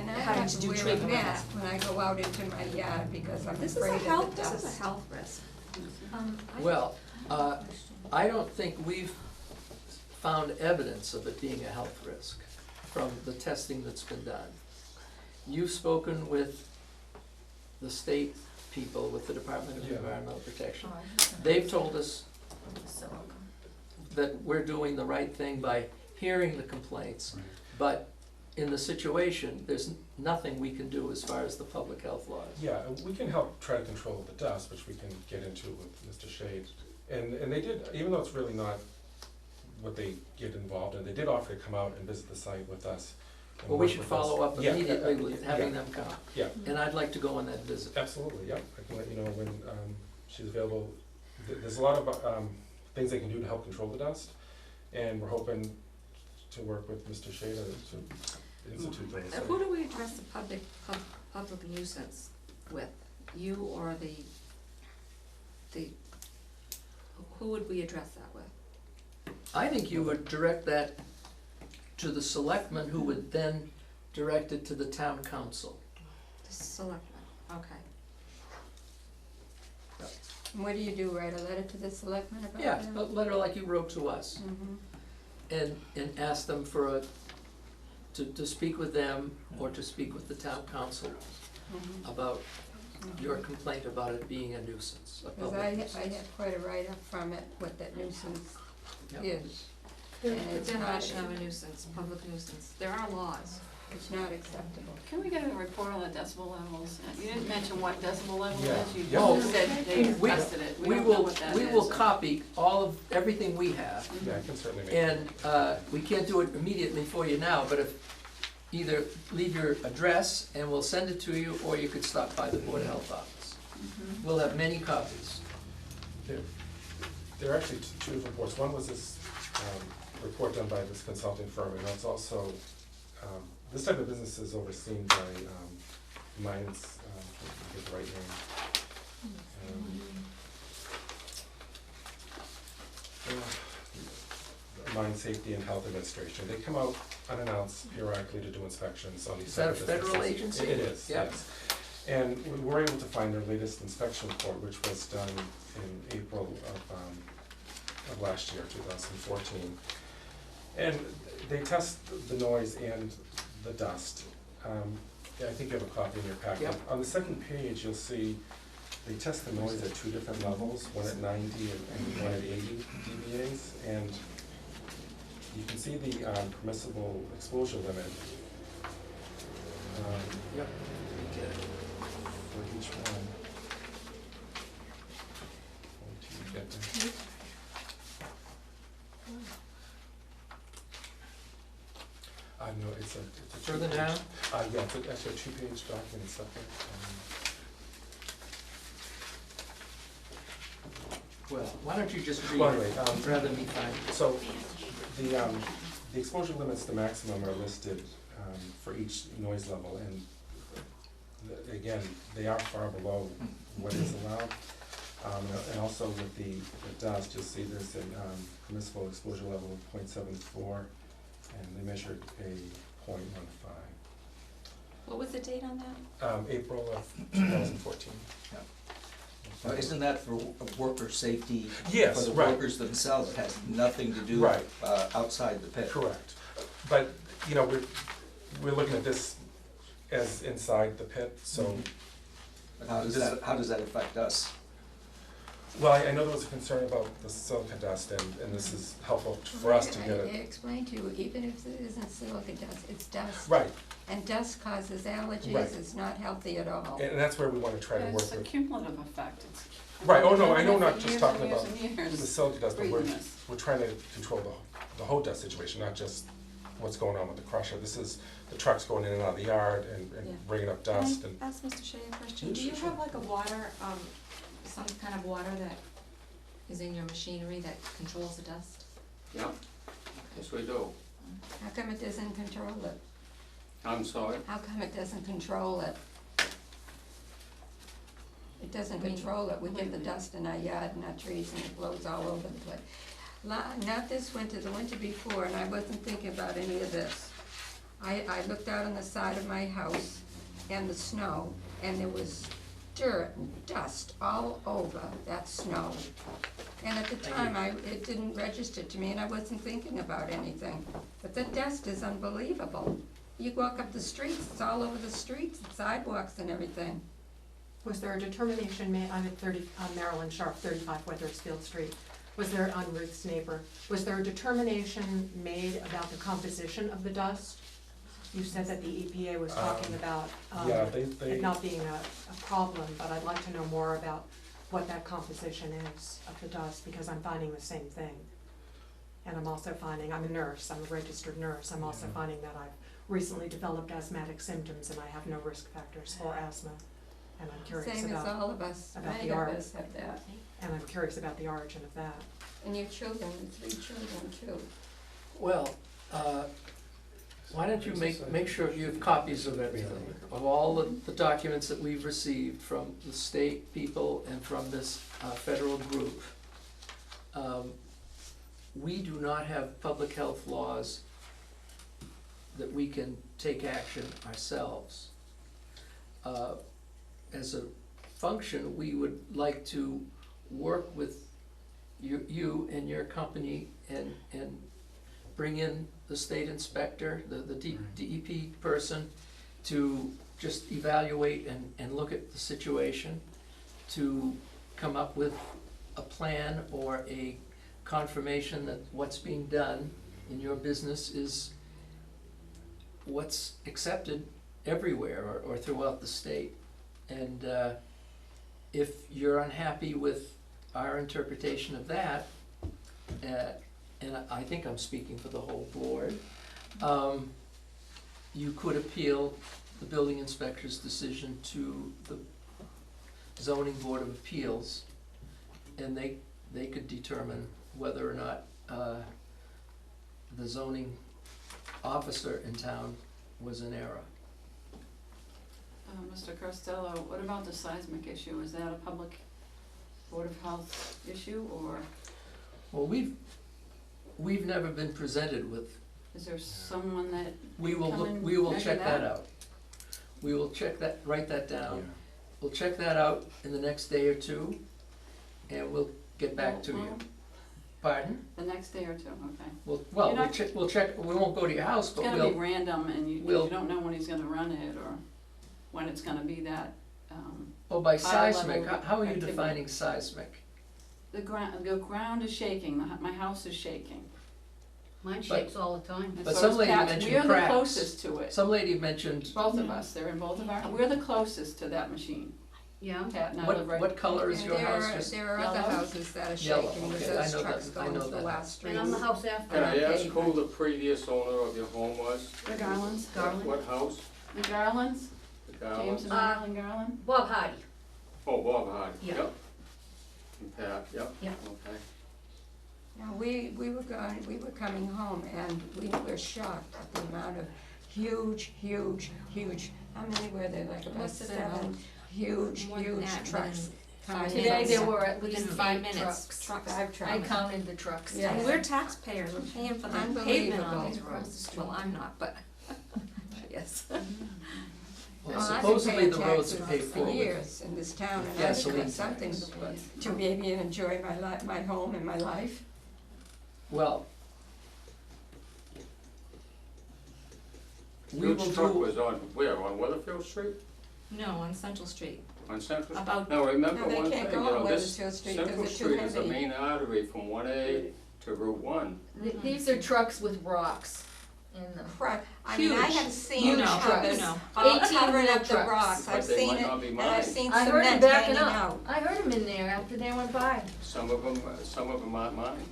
[SPEAKER 4] And I
[SPEAKER 5] having
[SPEAKER 4] have
[SPEAKER 5] to
[SPEAKER 4] to
[SPEAKER 5] do
[SPEAKER 4] wear a
[SPEAKER 5] treatment.
[SPEAKER 4] mask when I go out into my yard because I'm
[SPEAKER 5] This is
[SPEAKER 4] afraid
[SPEAKER 5] a
[SPEAKER 4] of the
[SPEAKER 5] health,
[SPEAKER 4] dust.
[SPEAKER 5] this is a health risk.
[SPEAKER 1] Well, I don't think we've found evidence of it being a health risk from the testing that's been done. You've spoken with the state people, with the Department of
[SPEAKER 2] Yeah.
[SPEAKER 1] Environmental Protection. They've told us that we're doing the right thing by hearing the complaints, but in the situation, there's nothing we can do as far as the public health laws.
[SPEAKER 2] Yeah, and we can help try to control the dust, which we can get into with Mr. Shade. And they did, even though it's really not what they get involved in, they did offer to come out and visit the site with us. and
[SPEAKER 1] Well, we
[SPEAKER 2] work
[SPEAKER 1] should
[SPEAKER 2] with us.
[SPEAKER 1] follow up
[SPEAKER 2] Yeah,
[SPEAKER 1] immediately with having
[SPEAKER 2] yeah,
[SPEAKER 1] them come,
[SPEAKER 2] Yeah,
[SPEAKER 1] and I'd like to go on that visit.
[SPEAKER 2] absolutely, yeah, I can let you know when she's available. There's a lot of things they can do to help control the dust, and we're hoping to work with Mr. Shade to institute those.
[SPEAKER 5] Who do we address the public nuisance with? You or who would we address that with?
[SPEAKER 1] I think you would direct that to the selectmen, who would then direct it to the town council.
[SPEAKER 5] The selectmen, okay.
[SPEAKER 4] And what do you do, write a letter to the selectmen about
[SPEAKER 1] Yeah,
[SPEAKER 4] them?
[SPEAKER 1] a letter like you wrote to us,
[SPEAKER 4] Mhm.
[SPEAKER 1] and ask them to speak with them, or to speak with the town council
[SPEAKER 4] Mhm.
[SPEAKER 1] about your complaint about it being a nuisance, a
[SPEAKER 4] Because
[SPEAKER 1] public
[SPEAKER 4] I
[SPEAKER 1] nuisance.
[SPEAKER 4] have quite a write-up from it, what that nuisance
[SPEAKER 1] Yep.
[SPEAKER 4] is.
[SPEAKER 5] The
[SPEAKER 4] And it's not,
[SPEAKER 5] definition of a nuisance, public nuisance, there are laws.
[SPEAKER 4] it's not acceptable.
[SPEAKER 7] Can we get a report on the decibel levels? You didn't mention what decibel level
[SPEAKER 2] Yeah.
[SPEAKER 7] is, you
[SPEAKER 2] Yeah.
[SPEAKER 1] Oh,
[SPEAKER 7] just said they
[SPEAKER 1] we-
[SPEAKER 7] tested it, we
[SPEAKER 1] We
[SPEAKER 7] don't know
[SPEAKER 1] will,
[SPEAKER 7] what that is.
[SPEAKER 1] we will copy all of, everything we have,
[SPEAKER 2] Yeah, I can certainly make.
[SPEAKER 1] and we can't do it immediately for you now, but if, either leave your address and we'll send it to you, or you could stop by the Board of Health office.
[SPEAKER 7] Mhm.
[SPEAKER 1] We'll have many copies.
[SPEAKER 2] There are actually two reports. One was this report done by this consulting firm, and it's also, this type of business is overseen by Mines, I get the right name. Mine Safety and Health Administration. They come out unannounced periodically to do inspections on these
[SPEAKER 1] Is that a
[SPEAKER 2] type of businesses.
[SPEAKER 1] federal agency?
[SPEAKER 2] It is,
[SPEAKER 1] Yeah.
[SPEAKER 2] yes. And we were able to find their latest inspection report, which was done in April of last year, 2014. And they test the noise and the dust. Yeah, I think you have a copy in your packet.
[SPEAKER 1] Yep.
[SPEAKER 2] On the second page, you'll see they test the noise at two different levels, one at 90 and one at 80 dBAs. And you can see the permissible exposure limit
[SPEAKER 1] Yep.
[SPEAKER 2] for each one. Wait till you get there. No, it's a
[SPEAKER 1] Further
[SPEAKER 2] two-page-
[SPEAKER 1] down?
[SPEAKER 2] Yeah, it's actually a two-page document, it's separate.
[SPEAKER 1] Well, why don't you just read
[SPEAKER 2] Well,
[SPEAKER 1] it,
[SPEAKER 2] anyway,
[SPEAKER 1] rather than me find it.
[SPEAKER 2] So, the exposure limits, the maximum are listed, for each noise level, and again, they are far below what is allowed. And also with the dust, you'll see there's a, permissible exposure level of 0.74, and they measured a 0.15.
[SPEAKER 5] What was the date on that?
[SPEAKER 2] April of 2014.
[SPEAKER 10] Now, isn't that for worker safety?
[SPEAKER 2] Yes,
[SPEAKER 10] For the
[SPEAKER 2] right.
[SPEAKER 10] workers themselves, it has nothing to do
[SPEAKER 2] Right.
[SPEAKER 10] outside the pit?
[SPEAKER 2] Correct. But, you know, we're looking at this as inside the pit, so,
[SPEAKER 10] But how does that affect us?
[SPEAKER 2] well, I know there was a concern about the silica dust, and this is helpful for us to get
[SPEAKER 4] I
[SPEAKER 2] it.
[SPEAKER 4] explained to you, even if it isn't silica dust, it's dust.
[SPEAKER 2] Right,
[SPEAKER 4] And dust causes allergies,
[SPEAKER 2] Right.
[SPEAKER 4] it's not healthy at all.
[SPEAKER 2] and that's where we want to try to work
[SPEAKER 7] It's a
[SPEAKER 2] with.
[SPEAKER 7] cumulative effect, it's.
[SPEAKER 2] Right, oh no, I know,
[SPEAKER 7] For
[SPEAKER 2] not just
[SPEAKER 7] years
[SPEAKER 2] talking
[SPEAKER 7] and years
[SPEAKER 2] about
[SPEAKER 7] and years
[SPEAKER 2] the silica dust, but
[SPEAKER 7] breathing this.
[SPEAKER 2] we're trying to control the whole dust situation, not just what's going on with the crusher. This is the trucks going in and out of the yard
[SPEAKER 5] Yeah.
[SPEAKER 2] and bringing up dust, and
[SPEAKER 5] Can I ask Mr. Shea a question?
[SPEAKER 2] Yeah,
[SPEAKER 5] Do you
[SPEAKER 2] sure,
[SPEAKER 5] have like a water, some kind of water that is in your machinery that controls the dust?
[SPEAKER 6] Yeah, yes, we do.
[SPEAKER 4] How come it doesn't control it?
[SPEAKER 6] I'm sorry.
[SPEAKER 4] How come it doesn't control it? It doesn't control it, we get the dust in our yard and our trees and it blows all over the place. Not this winter, the winter before, and I wasn't thinking about any of this. I looked out on the side of my house and the snow, and there was dirt and dust all over that snow. And at the time, it didn't register to me, and I wasn't thinking about anything. But the dust is unbelievable. You walk up the streets, it's all over the streets, and sidewalks and everything.
[SPEAKER 11] Was there a determination made, I'm at 30, Marilyn Sharp, 35 Weathersfield Street. Was there, on Ruth's neighbor, was there a determination made about the composition of the dust? You said that the EPA was talking about
[SPEAKER 2] Yeah,
[SPEAKER 11] it
[SPEAKER 2] they,
[SPEAKER 11] not being a problem, but I'd like to know more about what that composition is of the dust, because I'm finding the same thing. And I'm also finding, I'm a nurse, I'm a registered nurse, I'm also
[SPEAKER 2] Yeah.
[SPEAKER 11] finding that I've recently developed asthmatic symptoms and I have no risk factors for asthma. And I'm curious
[SPEAKER 4] Same as
[SPEAKER 11] about,
[SPEAKER 4] all of us,
[SPEAKER 11] about
[SPEAKER 4] many
[SPEAKER 11] the
[SPEAKER 4] of
[SPEAKER 11] art.
[SPEAKER 4] us have that.
[SPEAKER 11] and I'm curious about the origin of that.
[SPEAKER 4] And your children, 3 children too.
[SPEAKER 1] Well, why don't you make sure you have copies of everything, of all the documents that we've received from the state people and from this federal group. We do not have public health laws that we can take action ourselves. As a function, we would like to work with you and your company and bring in the state inspector, the DEP person, to just evaluate and look at the situation, to come up with a plan or a confirmation that what's being done in your business is what's accepted everywhere or throughout the state. And if you're unhappy with our interpretation of that, and I think I'm speaking for the whole board, you could appeal the building inspector's decision to the zoning board of appeals, and they could determine whether or not the zoning officer in town was in error.
[SPEAKER 7] Mr. Costello, what about the seismic issue? Is that a public Board of Health issue, or
[SPEAKER 1] Well, we've never been presented with.
[SPEAKER 7] is there someone that
[SPEAKER 1] We will
[SPEAKER 7] come
[SPEAKER 1] look,
[SPEAKER 7] and
[SPEAKER 1] we will
[SPEAKER 7] measure
[SPEAKER 1] check that
[SPEAKER 7] that?
[SPEAKER 1] out. We will check that, write that down. We'll check that out in the next day or two, and we'll get back to you.
[SPEAKER 7] Well,
[SPEAKER 1] Pardon?
[SPEAKER 7] the next day or two, okay.
[SPEAKER 1] Well,
[SPEAKER 7] You're not-
[SPEAKER 1] we'll check, we won't go to your house,
[SPEAKER 7] It's
[SPEAKER 1] but
[SPEAKER 7] gonna be
[SPEAKER 1] we'll,
[SPEAKER 7] random, and you
[SPEAKER 1] we'll-
[SPEAKER 7] don't know when he's gonna run it, or when it's gonna be that,
[SPEAKER 1] by
[SPEAKER 7] high
[SPEAKER 1] seismic,
[SPEAKER 7] level
[SPEAKER 1] how are you
[SPEAKER 7] activity.
[SPEAKER 1] defining seismic?
[SPEAKER 7] the ground is shaking, my house is shaking.
[SPEAKER 9] Mine shakes all the time.
[SPEAKER 7] And
[SPEAKER 1] But
[SPEAKER 7] so
[SPEAKER 1] some
[SPEAKER 7] does
[SPEAKER 1] lady
[SPEAKER 7] Pat's.
[SPEAKER 1] mentioned
[SPEAKER 7] We're the
[SPEAKER 1] cracks.
[SPEAKER 7] closest to it,
[SPEAKER 1] Some lady mentioned,
[SPEAKER 7] both of us, they're in both of our, we're the closest to that machine.
[SPEAKER 9] Yeah.
[SPEAKER 7] Pat and I live right.
[SPEAKER 1] what color is
[SPEAKER 4] And
[SPEAKER 1] your
[SPEAKER 4] there
[SPEAKER 1] house?
[SPEAKER 4] are,
[SPEAKER 1] Just
[SPEAKER 4] there are other
[SPEAKER 7] yellow?
[SPEAKER 4] houses that are
[SPEAKER 1] Yellow,
[SPEAKER 4] shaking with
[SPEAKER 1] okay, I
[SPEAKER 4] those
[SPEAKER 1] know
[SPEAKER 4] trucks
[SPEAKER 1] that- I
[SPEAKER 4] going
[SPEAKER 1] know
[SPEAKER 4] to the
[SPEAKER 1] that.
[SPEAKER 4] last street.
[SPEAKER 9] And I'm the house after.
[SPEAKER 6] Can I
[SPEAKER 4] Okay.
[SPEAKER 6] ask who the previous owner of your home was?
[SPEAKER 7] The Garlands,
[SPEAKER 9] Garland.
[SPEAKER 6] What house?
[SPEAKER 7] the Garlands,
[SPEAKER 6] The
[SPEAKER 7] James
[SPEAKER 6] Garlands?
[SPEAKER 7] and Marilyn Garland.
[SPEAKER 9] Bob Hardy.
[SPEAKER 6] Oh, Bob Hardy,
[SPEAKER 9] Yeah.
[SPEAKER 6] yep. And Pat, yep.
[SPEAKER 9] Yeah.
[SPEAKER 6] Okay.
[SPEAKER 4] Now, we were coming home and we were shocked at the amount of huge, how many were there, like about
[SPEAKER 5] Must have been
[SPEAKER 4] 7 huge,
[SPEAKER 5] more than
[SPEAKER 4] huge
[SPEAKER 5] that,
[SPEAKER 4] trucks coming in.
[SPEAKER 5] Today there
[SPEAKER 3] were at
[SPEAKER 5] Within
[SPEAKER 3] least
[SPEAKER 5] 5
[SPEAKER 3] 8
[SPEAKER 5] minutes,
[SPEAKER 3] trucks.
[SPEAKER 5] trucks.
[SPEAKER 4] 5 trucks.
[SPEAKER 3] I counted the trucks.
[SPEAKER 4] Yeah.
[SPEAKER 5] And we're taxpayers, we're paying for the pavement on these
[SPEAKER 4] Unbelievable.
[SPEAKER 5] roads. Well, I'm not, but, yes.
[SPEAKER 1] well,
[SPEAKER 4] Well, I've been
[SPEAKER 1] supposedly
[SPEAKER 4] paying
[SPEAKER 1] the roads are
[SPEAKER 4] taxes
[SPEAKER 1] paid for
[SPEAKER 4] for
[SPEAKER 1] with
[SPEAKER 4] years in this town, and I should
[SPEAKER 1] gasoline
[SPEAKER 4] have something
[SPEAKER 1] tax.
[SPEAKER 4] to maybe enjoy my home and my life.
[SPEAKER 1] Well, we will
[SPEAKER 6] Which truck
[SPEAKER 1] do,
[SPEAKER 6] was on, where, on Weatherfield Street?
[SPEAKER 5] No, on Central Street.
[SPEAKER 6] On Central Street?
[SPEAKER 5] About,
[SPEAKER 6] Now, remember
[SPEAKER 4] No, they
[SPEAKER 6] one thing,
[SPEAKER 4] can't
[SPEAKER 6] you
[SPEAKER 4] go on
[SPEAKER 6] know, this
[SPEAKER 4] Weathersfield Street 'cause
[SPEAKER 6] Central
[SPEAKER 4] they're too
[SPEAKER 6] Street is the
[SPEAKER 4] heavy.
[SPEAKER 6] main artery from 1A to Route 1.
[SPEAKER 3] These are trucks with rocks in them.
[SPEAKER 4] Correct. I mean, I
[SPEAKER 5] Huge.
[SPEAKER 4] have seen
[SPEAKER 5] you know,
[SPEAKER 4] trucks
[SPEAKER 5] you know.
[SPEAKER 4] all
[SPEAKER 3] 18
[SPEAKER 4] covered
[SPEAKER 3] wheel
[SPEAKER 4] up the
[SPEAKER 3] trucks.
[SPEAKER 4] rocks.
[SPEAKER 6] But
[SPEAKER 4] I've
[SPEAKER 6] they
[SPEAKER 4] seen
[SPEAKER 6] might
[SPEAKER 4] it,
[SPEAKER 6] not be
[SPEAKER 4] and
[SPEAKER 6] mine.
[SPEAKER 4] I've seen
[SPEAKER 3] I heard them
[SPEAKER 4] cement
[SPEAKER 3] backing
[SPEAKER 4] hanging
[SPEAKER 3] up.
[SPEAKER 4] out.
[SPEAKER 3] I heard them in there after they went by.
[SPEAKER 6] Some of them aren't mine.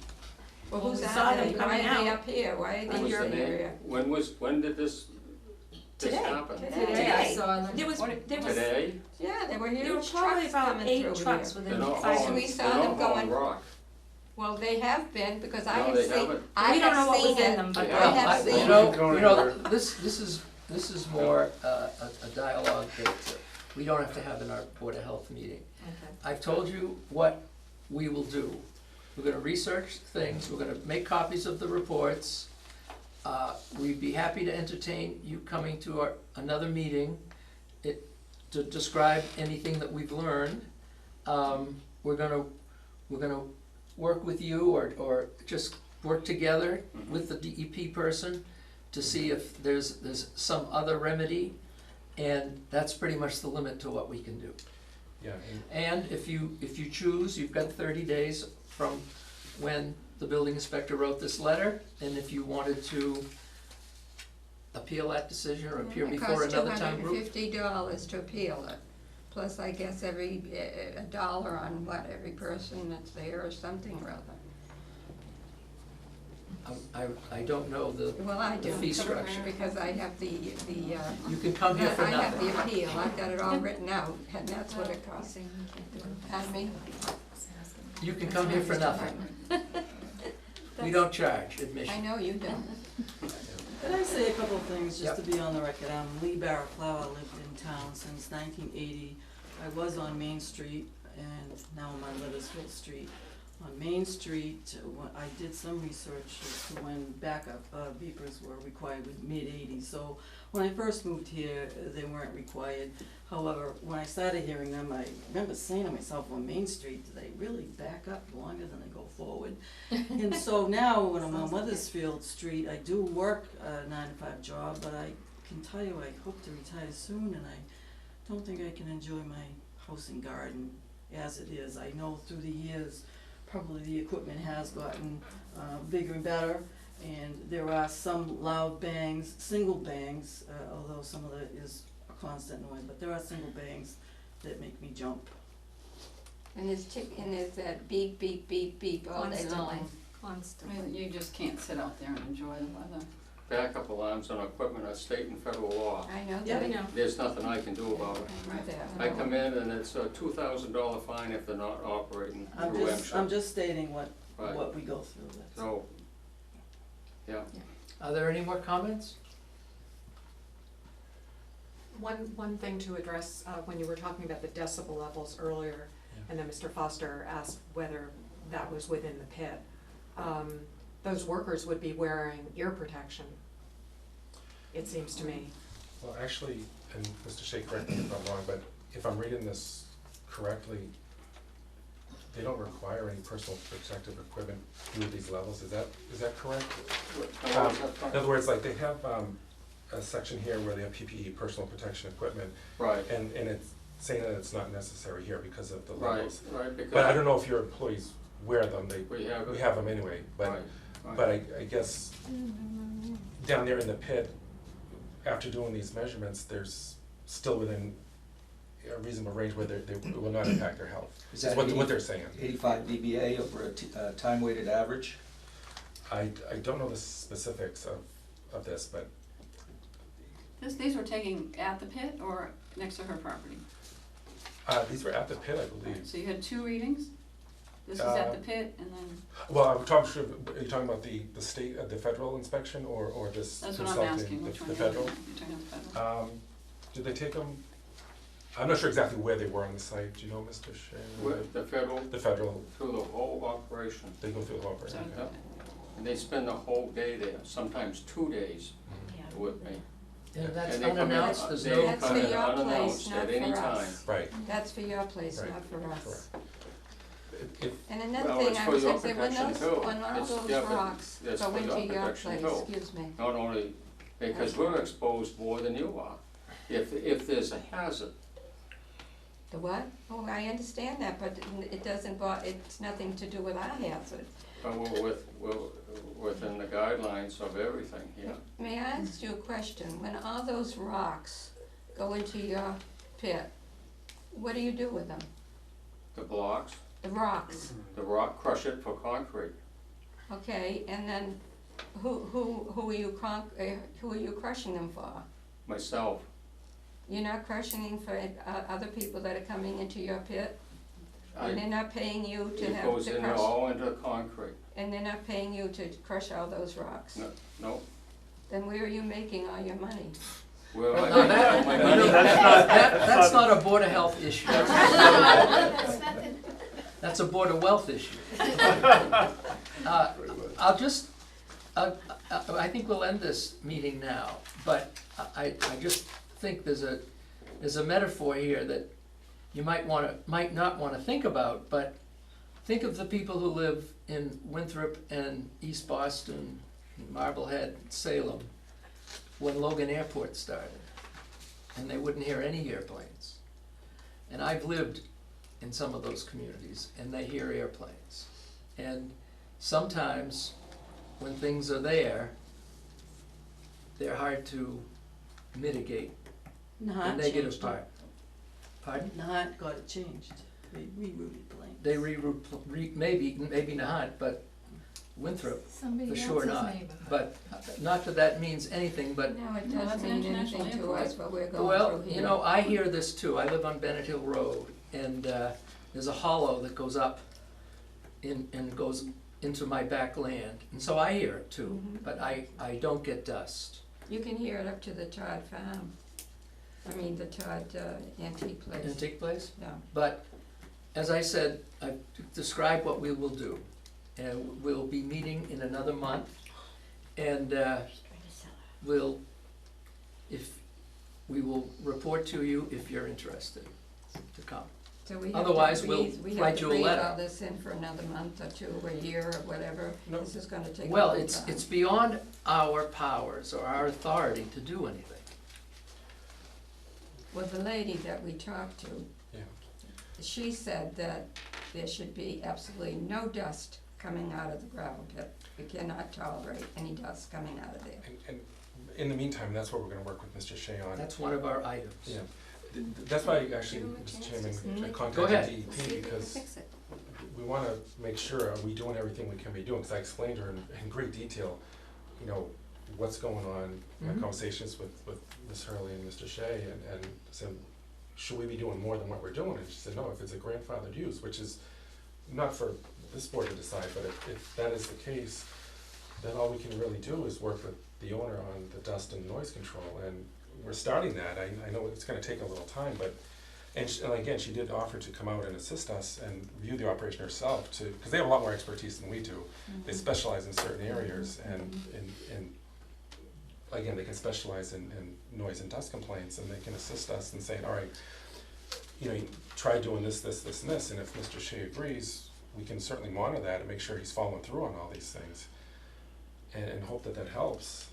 [SPEAKER 4] Well,
[SPEAKER 5] Well,
[SPEAKER 4] who's
[SPEAKER 5] we
[SPEAKER 4] out
[SPEAKER 5] saw
[SPEAKER 4] there?
[SPEAKER 5] them
[SPEAKER 4] Why
[SPEAKER 5] coming
[SPEAKER 4] are they
[SPEAKER 5] out.
[SPEAKER 4] up here? Why are
[SPEAKER 6] What
[SPEAKER 4] they in
[SPEAKER 6] was
[SPEAKER 4] your
[SPEAKER 6] the name?
[SPEAKER 4] area?
[SPEAKER 6] When did this
[SPEAKER 4] Today,
[SPEAKER 6] happen?
[SPEAKER 4] today.
[SPEAKER 3] Today I saw them.
[SPEAKER 5] There was,
[SPEAKER 6] Today?
[SPEAKER 4] Yeah, there were
[SPEAKER 5] there were
[SPEAKER 4] huge
[SPEAKER 5] probably
[SPEAKER 4] trucks
[SPEAKER 5] about
[SPEAKER 4] coming
[SPEAKER 5] 8
[SPEAKER 4] through
[SPEAKER 5] trucks
[SPEAKER 4] here.
[SPEAKER 6] They're
[SPEAKER 5] within
[SPEAKER 6] not
[SPEAKER 5] 5
[SPEAKER 4] hauling-
[SPEAKER 5] minutes.
[SPEAKER 4] saw
[SPEAKER 6] they're
[SPEAKER 4] them
[SPEAKER 6] not hauling
[SPEAKER 4] going-
[SPEAKER 6] rock.
[SPEAKER 4] Well, they have been, because I
[SPEAKER 6] No,
[SPEAKER 4] have
[SPEAKER 6] they
[SPEAKER 4] seen,
[SPEAKER 6] haven't.
[SPEAKER 4] I
[SPEAKER 5] We don't know
[SPEAKER 4] have
[SPEAKER 5] what was
[SPEAKER 4] seen
[SPEAKER 5] in
[SPEAKER 4] it.
[SPEAKER 5] them, but
[SPEAKER 6] Yeah.
[SPEAKER 4] I
[SPEAKER 1] well,
[SPEAKER 4] have seen
[SPEAKER 1] you
[SPEAKER 4] it.
[SPEAKER 1] know, this is more a dialogue that we don't have to have in our Board of Health meeting.
[SPEAKER 5] Okay.
[SPEAKER 1] I've told you what we will do. We're gonna research things, we're gonna make copies of the reports. we'd be happy to entertain you coming to another meeting to describe anything that we've learned. We're gonna work with you or just work together with the DEP person to see if there's some other remedy, and that's pretty much the limit to what we can do.
[SPEAKER 2] Yeah,
[SPEAKER 1] And if you choose, you've got 30 days from when the building inspector wrote this letter, and if you wanted to appeal that decision or appear before another town group.
[SPEAKER 4] It costs $250 to appeal it, plus I guess every, $1 on every person that's there or something or other.
[SPEAKER 1] I don't know the
[SPEAKER 4] Well, I do,
[SPEAKER 1] fee structure.
[SPEAKER 4] because I have the,
[SPEAKER 1] You can come here for
[SPEAKER 4] I have
[SPEAKER 1] nothing.
[SPEAKER 4] the appeal, I've got it all written out, and that's what it costs. Pardon me?
[SPEAKER 1] You can come here for nothing. We don't charge
[SPEAKER 4] I
[SPEAKER 1] admission.
[SPEAKER 4] know you don't.
[SPEAKER 12] Can I say a couple of things, just to
[SPEAKER 1] Yep.
[SPEAKER 12] be on the record? I'm Lee Barraclough, I lived in town since 1980. I was on Main Street, and now I'm on Leathersfield Street. On Main Street, I did some research as to when backup beepers were required with mid-80s. So when I first moved here, they weren't required. However, when I started hearing them, I remember saying to myself, on Main Street, do they really back up longer than they go forward? And so now, when I'm on Weathersfield Street, I do work a 9-to-5 job, but I can tell you I hope to retire soon, and I don't think I can enjoy my house and garden as it is. I know through the years, probably the equipment has gotten bigger and better, and there are some loud bangs, single bangs, although some of it is a constant noise, but there are single bangs that make me jump.
[SPEAKER 4] And there's that beep, beep, beep, beep all day long.
[SPEAKER 7] I
[SPEAKER 5] Constantly.
[SPEAKER 7] mean, you just can't sit out there and enjoy the weather.
[SPEAKER 6] Backup alarms on equipment are state and federal law.
[SPEAKER 4] I know
[SPEAKER 12] Yeah,
[SPEAKER 4] that.
[SPEAKER 5] I know.
[SPEAKER 6] There's nothing I can do about it.
[SPEAKER 4] I know that.
[SPEAKER 6] I come in and it's a $2,000 fine if they're not operating
[SPEAKER 12] I'm
[SPEAKER 6] through
[SPEAKER 12] just, I'm just stating what
[SPEAKER 6] Right.
[SPEAKER 12] we go through, that's.
[SPEAKER 6] So, yeah.
[SPEAKER 1] Are there any more comments?
[SPEAKER 11] One thing to address, when you were talking about the decibel levels earlier, and then Mr. Foster asked whether that was within the pit. Those workers would be wearing ear protection, it seems to me.
[SPEAKER 2] well, actually, and Mr. Shea, correct me if I'm wrong, but if I'm reading this correctly, they don't require any personal protective equipment due to these levels, is that correct? In other words, like, they have, a section here where they have PPE, personal protection equipment,
[SPEAKER 6] Right,
[SPEAKER 2] and it's saying that it's not necessary here because of the
[SPEAKER 6] right,
[SPEAKER 2] levels.
[SPEAKER 6] right, because.
[SPEAKER 2] But I don't know if your employees wear them,
[SPEAKER 6] We have.
[SPEAKER 2] we have them anyway, but,
[SPEAKER 6] Right, right.
[SPEAKER 2] but I guess down there in the pit, after doing these measurements, there's still within a reasonable range where they will not impact their health,
[SPEAKER 10] Is
[SPEAKER 2] is
[SPEAKER 10] that
[SPEAKER 2] what they're saying.
[SPEAKER 10] 85 dBA over a time-weighted average?
[SPEAKER 2] I don't know the specifics of this, but
[SPEAKER 7] These were taken at the pit or next to her property?
[SPEAKER 2] these were at the pit, I believe.
[SPEAKER 7] So you had 2 readings? This is at the pit and then,
[SPEAKER 2] Well, are you talking about the state, the federal inspection, or this
[SPEAKER 7] that's what I'm
[SPEAKER 2] consulting,
[SPEAKER 7] asking, which one
[SPEAKER 2] the
[SPEAKER 7] you're
[SPEAKER 2] federal?
[SPEAKER 7] talking about the federal?
[SPEAKER 2] Did they take them? I'm not sure exactly where they were on the site. Do you know, Mr. Shea?
[SPEAKER 6] With the federal,
[SPEAKER 2] The federal,
[SPEAKER 6] through the whole operation.
[SPEAKER 2] they go through the whole
[SPEAKER 7] So,
[SPEAKER 2] operation.
[SPEAKER 6] Yeah. And they spend the whole day there, sometimes 2 days
[SPEAKER 2] Mhm.
[SPEAKER 6] with me.
[SPEAKER 1] And that's
[SPEAKER 6] And they come in-
[SPEAKER 1] unannounced, there's
[SPEAKER 6] they
[SPEAKER 1] no.
[SPEAKER 4] That's
[SPEAKER 6] come
[SPEAKER 4] for
[SPEAKER 6] in
[SPEAKER 4] your place,
[SPEAKER 6] unannounced
[SPEAKER 4] not
[SPEAKER 6] at any
[SPEAKER 4] for
[SPEAKER 6] time.
[SPEAKER 4] us.
[SPEAKER 2] Right.
[SPEAKER 4] That's for your place,
[SPEAKER 2] Right.
[SPEAKER 4] not for us.
[SPEAKER 2] Correct. If,
[SPEAKER 4] And another
[SPEAKER 6] Well,
[SPEAKER 4] thing,
[SPEAKER 6] it's
[SPEAKER 4] I
[SPEAKER 6] for
[SPEAKER 4] was
[SPEAKER 6] your
[SPEAKER 4] gonna say, when
[SPEAKER 6] protection too.
[SPEAKER 4] when all
[SPEAKER 6] It's-
[SPEAKER 4] those
[SPEAKER 6] yeah, but
[SPEAKER 4] rocks
[SPEAKER 6] it's
[SPEAKER 4] go
[SPEAKER 6] for
[SPEAKER 4] into
[SPEAKER 6] your
[SPEAKER 4] your
[SPEAKER 6] protection
[SPEAKER 4] place,
[SPEAKER 6] too.
[SPEAKER 4] excuse me,
[SPEAKER 6] Not only, because we're exposed more than you are. If there's a hazard,
[SPEAKER 4] the what? Oh, I understand that, but it doesn't, it's nothing to do with our hazard.
[SPEAKER 6] we're within the guidelines of everything here.
[SPEAKER 4] May I ask you a question? When all those rocks go into your pit, what do you do with them?
[SPEAKER 6] The blocks,
[SPEAKER 4] The rocks,
[SPEAKER 6] the rock, crush it for concrete.
[SPEAKER 4] okay, and then who are you crushing them for?
[SPEAKER 6] Myself,
[SPEAKER 4] You're not crushing them for other people that are coming into your pit? And they're not paying you to
[SPEAKER 6] it
[SPEAKER 4] have
[SPEAKER 6] goes
[SPEAKER 4] to
[SPEAKER 6] in
[SPEAKER 4] crush?
[SPEAKER 6] all into concrete.
[SPEAKER 4] And they're not paying you to crush all those rocks?
[SPEAKER 6] No,
[SPEAKER 4] Then where are you making all your money?
[SPEAKER 6] well,
[SPEAKER 1] Well,
[SPEAKER 6] I
[SPEAKER 1] no,
[SPEAKER 6] make
[SPEAKER 1] that-
[SPEAKER 6] my
[SPEAKER 1] you
[SPEAKER 6] money.
[SPEAKER 1] know, that's not a Board of Health issue. That's a Board of Wealth issue. I'll just I think we'll end this meeting now, but I just think there's a metaphor here that you might not wanna think about, but think of the people who live in Winthrop and East Boston, Marblehead, Salem, when Logan Airport started, and they wouldn't hear any airplanes. And I've lived in some of those communities, and they hear airplanes. And sometimes, when things are there, they're hard to mitigate the
[SPEAKER 12] Nahat
[SPEAKER 1] negative
[SPEAKER 12] changed it.
[SPEAKER 1] part. Pardon?
[SPEAKER 12] Nahat got it changed, they rerouted planes.
[SPEAKER 1] They maybe Nahat, but Winthrop,
[SPEAKER 3] Somebody
[SPEAKER 1] for sure
[SPEAKER 3] else's
[SPEAKER 1] not.
[SPEAKER 3] neighborhood.
[SPEAKER 1] But not that that means anything, but,
[SPEAKER 4] No, it
[SPEAKER 7] No, that's
[SPEAKER 4] doesn't
[SPEAKER 7] an
[SPEAKER 4] mean
[SPEAKER 7] international
[SPEAKER 4] anything to
[SPEAKER 7] airport.
[SPEAKER 4] us, but we're going
[SPEAKER 1] well,
[SPEAKER 4] through here.
[SPEAKER 1] you know, I hear this too. I live on Bennett Hill Road, and there's a hollow that goes up and goes into my back land, and so I hear it too,
[SPEAKER 4] Mhm.
[SPEAKER 1] but I don't get dust.
[SPEAKER 4] You can hear it up to the Todd farm. I mean, the Todd antique place.
[SPEAKER 1] Antique place?
[SPEAKER 4] Yeah.
[SPEAKER 1] But, as I said, I've described what we will do. And we'll be meeting in another month, and we will report to you if you're interested to come.
[SPEAKER 4] So we have
[SPEAKER 1] Otherwise,
[SPEAKER 4] to
[SPEAKER 1] we'll
[SPEAKER 4] breathe, we have
[SPEAKER 1] write
[SPEAKER 4] to
[SPEAKER 1] you a
[SPEAKER 4] breathe
[SPEAKER 1] letter.
[SPEAKER 4] all this in for another month or two, or a year, or whatever.
[SPEAKER 2] No.
[SPEAKER 4] This is gonna take a long time.
[SPEAKER 1] Well, it's beyond our powers or our authority to do anything.
[SPEAKER 4] Well, the lady that we talked to,
[SPEAKER 2] Yeah.
[SPEAKER 4] she said that there should be absolutely no dust coming out of the gravel pit. We cannot tolerate any dust coming out of there.
[SPEAKER 2] And in the meantime, that's what we're gonna work with Mr. Shea on.
[SPEAKER 1] That's one of our items.
[SPEAKER 2] Yeah, that's why actually,
[SPEAKER 5] Give him a
[SPEAKER 2] Mr.
[SPEAKER 5] chance to
[SPEAKER 2] Chairman,
[SPEAKER 5] see.
[SPEAKER 2] I
[SPEAKER 1] Go ahead.
[SPEAKER 2] contacted
[SPEAKER 5] See if
[SPEAKER 2] DEP
[SPEAKER 5] they can
[SPEAKER 2] because
[SPEAKER 5] fix it.
[SPEAKER 2] we wanna make sure, are we doing everything we can be doing? Cause I explained to her in great detail, you know, what's going on, my
[SPEAKER 1] Mhm.
[SPEAKER 2] conversations with Ms. Hurley and Mr. Shea, and said, should we be doing more than what we're doing? And she said, no, if it's a grandfathered use, which is not for this board to decide, but if that is the case, then all we can really do is work with the owner on the dust and noise control, and we're starting that. I know it's gonna take a little time, but, and again, she did offer to come out and assist us and view the operation herself to, because they have a lot more expertise than we do. They specialize in certain areas, and again, they can specialize in noise and dust complaints, and they can assist us in saying, all right, you know, you try doing this, and this, and if Mr. Shea agrees, we can certainly monitor that and make sure he's following through on all these things, and hope that helps,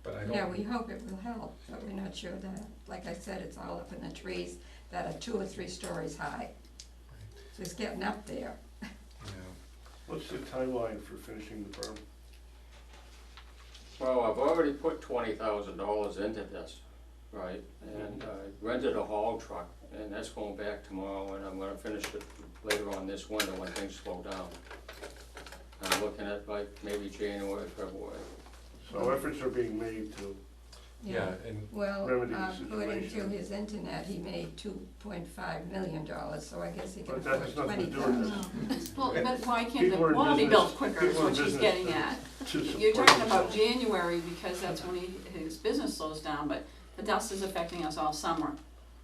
[SPEAKER 2] but I don't.
[SPEAKER 4] Yeah, we hope it will help, but we're not sure that. Like I said, it's all up in the trees that are 2 or 3 stories high. So it's getting up there.
[SPEAKER 2] Yeah.
[SPEAKER 13] What's the timeline for finishing the berm?
[SPEAKER 6] Well, I've already put $20,000 into this, right? And I rented a haul truck, and that's going back tomorrow, and I'm gonna finish it later on this winter when things slow down. I'm looking at like maybe January, February.
[SPEAKER 13] So efforts are being made to,
[SPEAKER 2] Yeah, and
[SPEAKER 4] Well,
[SPEAKER 13] remedy the
[SPEAKER 4] according to
[SPEAKER 13] situation.
[SPEAKER 4] his internet, he made $2.5 million, so I guess he can
[SPEAKER 13] But that has
[SPEAKER 4] afford
[SPEAKER 13] nothing to do with
[SPEAKER 4] 20,000.
[SPEAKER 13] this.
[SPEAKER 7] Well, but why can't the
[SPEAKER 13] People are in
[SPEAKER 7] wall be
[SPEAKER 13] business-
[SPEAKER 7] built quicker is
[SPEAKER 13] people are in
[SPEAKER 7] what she's
[SPEAKER 13] business
[SPEAKER 7] getting
[SPEAKER 13] to-
[SPEAKER 7] at.
[SPEAKER 13] to
[SPEAKER 7] You're
[SPEAKER 13] support
[SPEAKER 7] talking about
[SPEAKER 13] themselves.
[SPEAKER 7] January because that's when his business slows down, but the dust is affecting us all summer.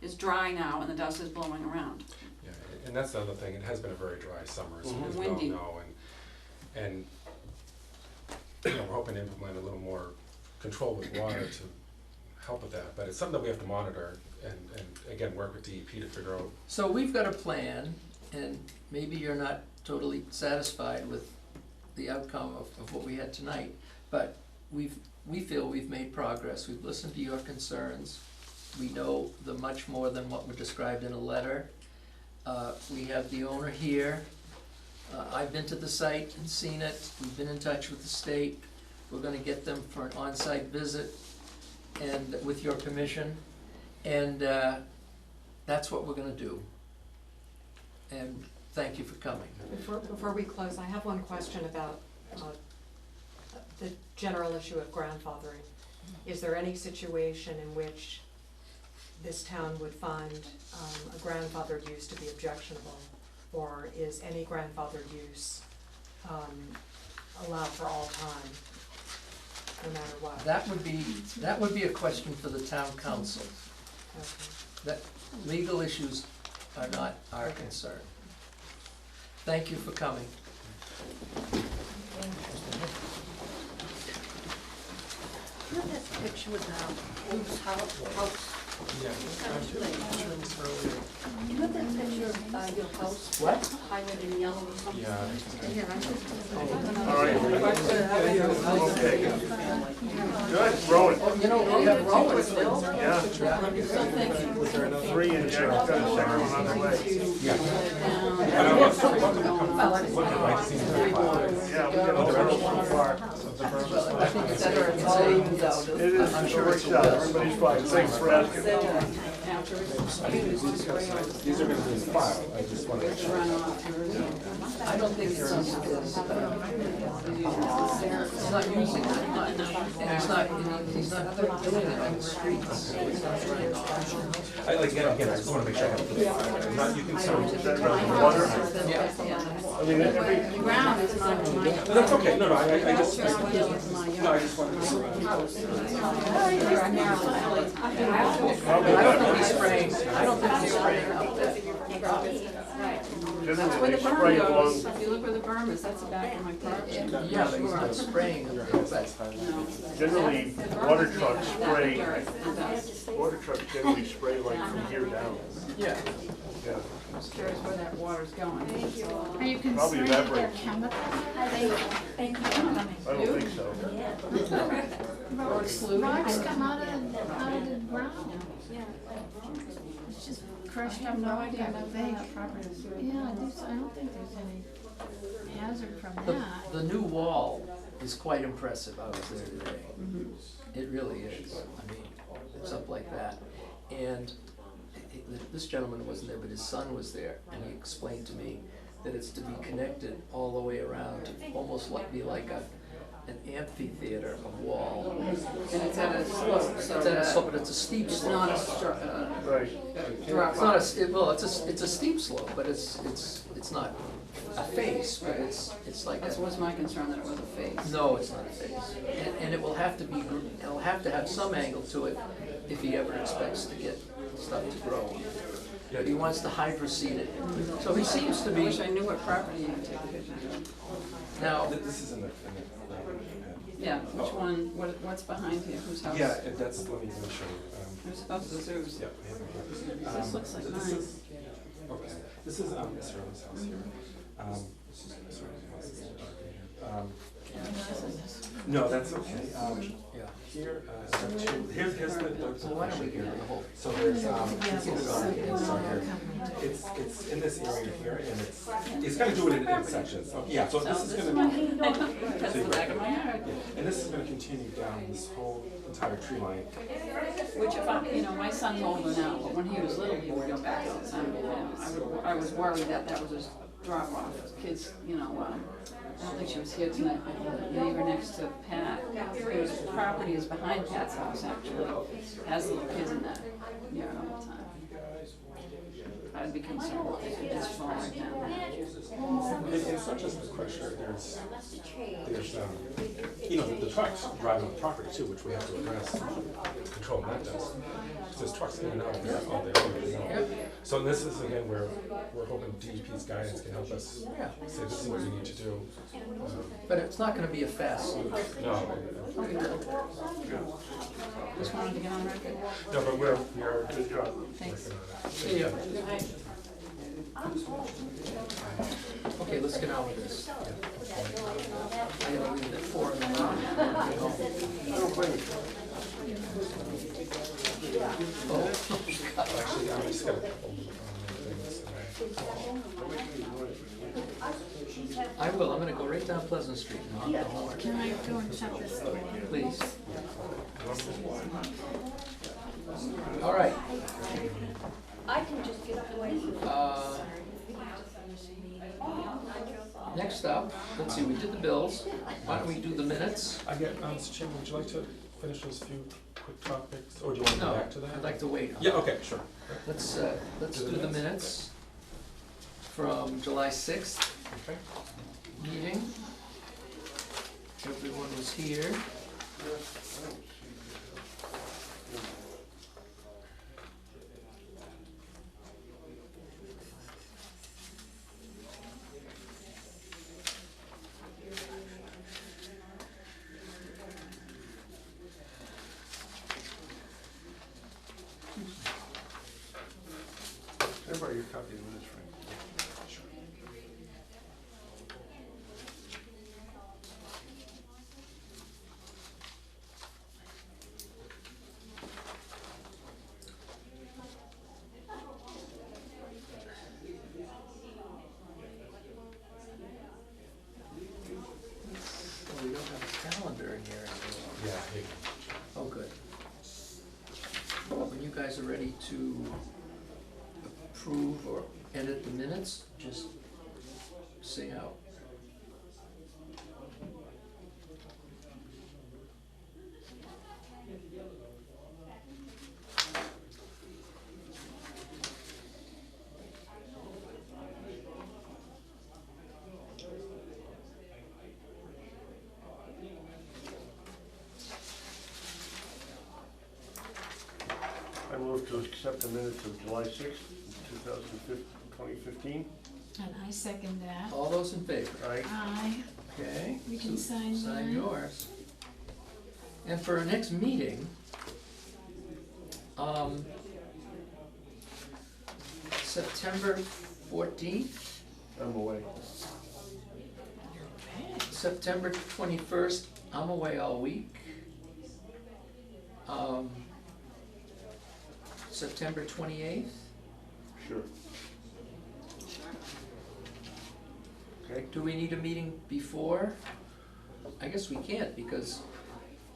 [SPEAKER 7] It's dry now and the dust is blowing around.
[SPEAKER 2] yeah, and that's the other thing, it has been a very dry summer, as you
[SPEAKER 13] Mhm.
[SPEAKER 2] guys well
[SPEAKER 7] Windy.
[SPEAKER 2] know, and you know, we're hoping to implement a little more control with water to help with that, but it's something that we have to monitor and again, work with DEP to figure out.
[SPEAKER 1] So we've got a plan, and maybe you're not totally satisfied with the outcome of what we had tonight, but we feel we've made progress. We've listened to your concerns. We know the much more than what were described in a letter. We have the owner here. I've been to the site and seen it. We've been in touch with the state. We're gonna get them for an on-site visit, and with your permission, and that's what we're gonna do. And thank you for coming.
[SPEAKER 11] Before we close, I have one question about the general issue of grandfathering. Is there any situation in which this town would find a grandfathered use to be objectionable? Or is any grandfathered use allowed for all time, no matter what?
[SPEAKER 1] That would be a question for the town council.
[SPEAKER 11] Okay.
[SPEAKER 1] That legal issues are not our concern. Thank you for coming.
[SPEAKER 9] You have that picture with Bruce house?
[SPEAKER 2] Yeah,
[SPEAKER 9] You have that picture of your house?
[SPEAKER 1] What?
[SPEAKER 9] Highlighted in yellow or something?
[SPEAKER 2] yeah.
[SPEAKER 13] All right. Okay. Good, growing.
[SPEAKER 1] Oh, you know, we have Rowan.
[SPEAKER 13] Yeah.
[SPEAKER 1] Yeah.
[SPEAKER 13] 3 inch, got a second one on the way.
[SPEAKER 2] Yeah.
[SPEAKER 13] Yeah, we got a barrel so far.
[SPEAKER 1] I think it's a,
[SPEAKER 13] It is,
[SPEAKER 1] I'm sure it's
[SPEAKER 13] works out, everybody's fine, thanks for asking.
[SPEAKER 2] I think these are gonna be in file, I just wanna make sure.
[SPEAKER 1] I don't think it's not using it much. And he's not doing it on the streets.
[SPEAKER 2] I, like, again, I just wanna make sure I have the file, I'm not, you can sort of.
[SPEAKER 13] Water,
[SPEAKER 1] Yeah.
[SPEAKER 13] I mean, every,
[SPEAKER 3] The ground is not mine.
[SPEAKER 2] No, that's okay, no, I just, no, I just wanted to.
[SPEAKER 1] I don't think he's spraying, I don't think he's spraying up there.
[SPEAKER 13] generally they spray along,
[SPEAKER 7] If you look where the berm is, that's the back of my property.
[SPEAKER 1] Yeah, but he's not spraying up there, but
[SPEAKER 13] generally, water trucks spray, water trucks generally spray like from here down.
[SPEAKER 1] yeah.
[SPEAKER 13] Yeah,
[SPEAKER 7] I'm just curious where that water's going.
[SPEAKER 3] Are you
[SPEAKER 13] Probably
[SPEAKER 3] concerned that they're
[SPEAKER 13] evaporates.
[SPEAKER 3] chemicals?
[SPEAKER 13] I don't think so.
[SPEAKER 3] Rocks come out of the ground. It's just crushed up rock, I think. Yeah, I don't think there's any hazard from that.
[SPEAKER 1] The new wall is quite impressive, I was there today. It really is, I mean, it's up like that. And this gentleman wasn't there, but his son was there, and he explained to me that it's to be connected all the way around, to almost be like an amphitheater of wall.
[SPEAKER 7] And it's at a slope, so
[SPEAKER 1] It's at a
[SPEAKER 7] that
[SPEAKER 1] slope, but it's a steep
[SPEAKER 7] it's
[SPEAKER 1] slope.
[SPEAKER 7] not a
[SPEAKER 13] Right.
[SPEAKER 7] drop
[SPEAKER 1] It's not
[SPEAKER 7] off.
[SPEAKER 1] well, it's a steep slope, but it's not a face, but it's like
[SPEAKER 7] That
[SPEAKER 1] a,
[SPEAKER 7] was my concern, that it was a face.
[SPEAKER 1] no, it's not a face. And it will have to be, it'll have to have some angle to it if he ever expects to get stuff to grow. But he wants to hydroseed it. So he seems to
[SPEAKER 7] I
[SPEAKER 1] be,
[SPEAKER 7] wish I knew what property you would take pictures of.
[SPEAKER 1] now,
[SPEAKER 2] This is in the.
[SPEAKER 7] Yeah, which one, what's behind you, whose house?
[SPEAKER 2] Yeah, that's, let me show you.
[SPEAKER 7] Who's house is whose?
[SPEAKER 2] Yeah, I have it here.
[SPEAKER 7] This looks like
[SPEAKER 2] so
[SPEAKER 7] mine.
[SPEAKER 2] this is- Okay, this is, Miss Hurley's house here. Sorry, my house is a little darker here. No, that's okay.
[SPEAKER 1] yeah.
[SPEAKER 2] Here, here's the
[SPEAKER 1] So why don't we
[SPEAKER 2] picture
[SPEAKER 1] get
[SPEAKER 2] here.
[SPEAKER 1] the whole,
[SPEAKER 2] So there's, you see the garden, so here, it's in this area here, and it's gonna do it in sections. Yeah, so this is gonna.
[SPEAKER 7] That's the back of my yard.
[SPEAKER 2] Yeah, and this is gonna continue down this whole entire tree line.
[SPEAKER 7] Which if I, my son's older now, but when he was little, he would go back all the time. I was worried that was a drop off. Kids, I don't think she was here tonight, but the neighbor next to Pat, whose property is behind Pat's house actually, has little kids in that yard all the time. I'd be concerned if they could just fall right down.
[SPEAKER 2] And it's not just the crusher, there's the trucks driving on the property too, which we have to address, control that does. There's trucks in and out of there all day long. So this is again where we're hoping DEP's guidance can help us
[SPEAKER 1] yeah.
[SPEAKER 2] say this is what we need to do.
[SPEAKER 1] But it's not gonna be a fast solution.
[SPEAKER 2] No,
[SPEAKER 7] Just wanted to get on record.
[SPEAKER 2] no, but we are
[SPEAKER 13] Good job.
[SPEAKER 7] Thanks.
[SPEAKER 2] working on it.
[SPEAKER 1] See ya. Okay, let's get on with this. I gotta leave it at 4 in the morning. Get home.
[SPEAKER 13] I don't blame you.
[SPEAKER 1] Oh,
[SPEAKER 2] Actually, I just got a couple things.
[SPEAKER 1] I will, I'm gonna go right down Pleasant Street and I'll go home.
[SPEAKER 3] Can I go and shut this door?
[SPEAKER 1] Please. All right.
[SPEAKER 9] I can just get away from
[SPEAKER 1] Next up, let's see, we did the bills. Why don't we do the minutes?
[SPEAKER 2] I get, Mr. Chairman, would you like to finish those few quick topics, or do you want to go
[SPEAKER 1] No,
[SPEAKER 2] back to that?
[SPEAKER 1] I'd like to wait on
[SPEAKER 2] Yeah,
[SPEAKER 1] that.
[SPEAKER 2] okay, sure.
[SPEAKER 1] Let's do the minutes from July 6th
[SPEAKER 2] Okay.
[SPEAKER 1] meeting. Everyone was here. to approve or edit the minutes, just say out.
[SPEAKER 13] I move to accept the minutes of July 6th, 2015.
[SPEAKER 3] And I second that.
[SPEAKER 1] All those in favor?
[SPEAKER 13] Aye.
[SPEAKER 3] Aye.
[SPEAKER 1] Okay.
[SPEAKER 3] We can
[SPEAKER 1] so
[SPEAKER 3] sign
[SPEAKER 1] Sign
[SPEAKER 3] mine.
[SPEAKER 1] yours. And for our next meeting, September 14th,
[SPEAKER 13] I'm away.
[SPEAKER 1] September 21st, I'm away all week. September 28th,
[SPEAKER 13] Sure. Okay.
[SPEAKER 1] do we need a meeting before? I guess we can't because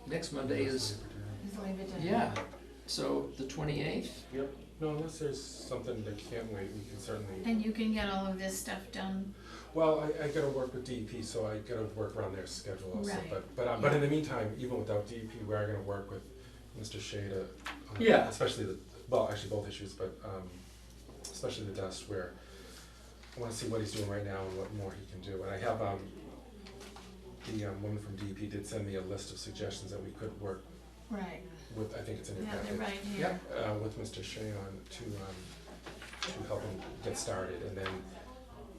[SPEAKER 1] next Monday is,
[SPEAKER 3] Just leave it to
[SPEAKER 1] yeah, so the 28th?
[SPEAKER 13] Yep.
[SPEAKER 2] No, unless there's something that can't wait, we can certainly,
[SPEAKER 3] And you can get all of this stuff done.
[SPEAKER 2] well, I gotta work with DEP, so I gotta work around their schedule also,
[SPEAKER 3] Right.
[SPEAKER 2] but in the meantime, even without DEP, we are gonna work with Mr. Shada.
[SPEAKER 1] Yeah.
[SPEAKER 2] Especially well, actually both issues, but, especially the dust where I wanna see what he's doing right now and what more he can do. And I have, the, woman from DEP did send me a list of suggestions that we could work
[SPEAKER 3] Right.
[SPEAKER 2] with, I think it's in your
[SPEAKER 3] Yeah,
[SPEAKER 2] packet.
[SPEAKER 3] they're right here.
[SPEAKER 2] With Mr. Shayon to help him get started, and then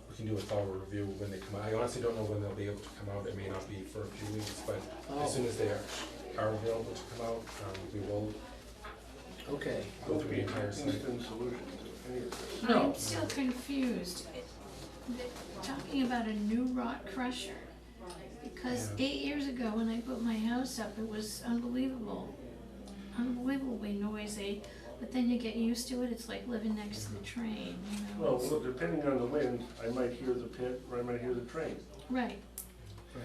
[SPEAKER 2] we can do a thorough review when they come out. I honestly don't know when they'll be able to come out, it may not be for a few weeks, but as soon as they are available to come out, we will
[SPEAKER 1] Okay.
[SPEAKER 2] go through the entire site.
[SPEAKER 13] Instant solution to any of this.
[SPEAKER 1] No.
[SPEAKER 3] I'm still confused. They're talking about a new rock crusher. Because
[SPEAKER 2] Yeah.
[SPEAKER 3] 8 years ago, when I put my house up, it was unbelievably noisy. But then you get used to it, it's like living next to the train, you know?
[SPEAKER 13] Well, depending on the wind, I might hear the pit or I might hear the train,
[SPEAKER 3] Right,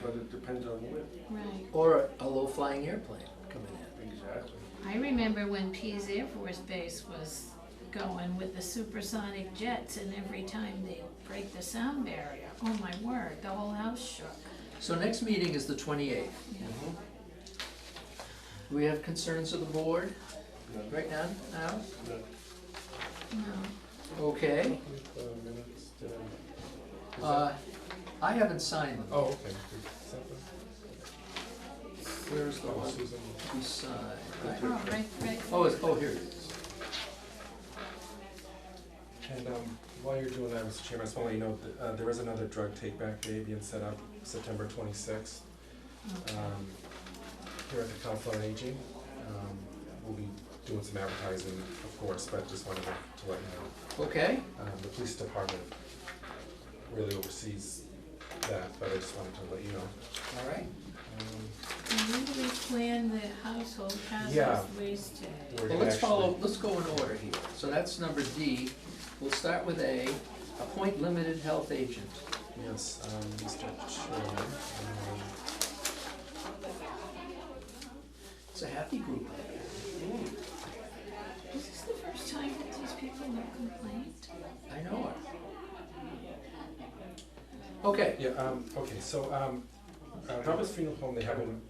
[SPEAKER 13] but it depends on the wind.
[SPEAKER 3] right.
[SPEAKER 1] Or a low-flying airplane coming in.
[SPEAKER 13] Exactly.
[SPEAKER 3] I remember when Pease Air Force Base was going with the supersonic jets, and every time they break the sound barrier, oh my word, the whole house shook.
[SPEAKER 1] So next meeting is the 28th.
[SPEAKER 3] Yeah.
[SPEAKER 1] Do we have concerns of the board right now? Now?
[SPEAKER 3] No.
[SPEAKER 1] Okay.
[SPEAKER 2] Minutes, did I-
[SPEAKER 1] I haven't signed them.
[SPEAKER 2] Oh, okay.
[SPEAKER 1] Where's the
[SPEAKER 2] Oh,
[SPEAKER 1] one
[SPEAKER 2] Susan.
[SPEAKER 1] we signed? Right?
[SPEAKER 3] Oh, right.
[SPEAKER 1] Oh, here it is.
[SPEAKER 2] And while you're doing that, Mr. Chairman, I just want to let you know that there is another drug take-back day being set up September 26th here at the Council on Aging. We'll be doing some advertising, of course, but just wanted to let you know.
[SPEAKER 1] Okay,
[SPEAKER 2] The police department really oversees that, but I just wanted to let you know.
[SPEAKER 1] all right.
[SPEAKER 3] And when do we plan the household
[SPEAKER 2] Yeah.
[SPEAKER 3] hazardous waste day?
[SPEAKER 2] We're
[SPEAKER 1] Well,
[SPEAKER 2] gonna
[SPEAKER 1] let's go in order here. So that's number D. We'll start with A, appoint limited health agent.
[SPEAKER 2] Yes, Mr. Chairman.
[SPEAKER 1] It's a happy group.
[SPEAKER 3] Is this the first time that these people have complained?
[SPEAKER 1] I know it. Okay,
[SPEAKER 2] Okay, so, Robert's Funeral Home, they have an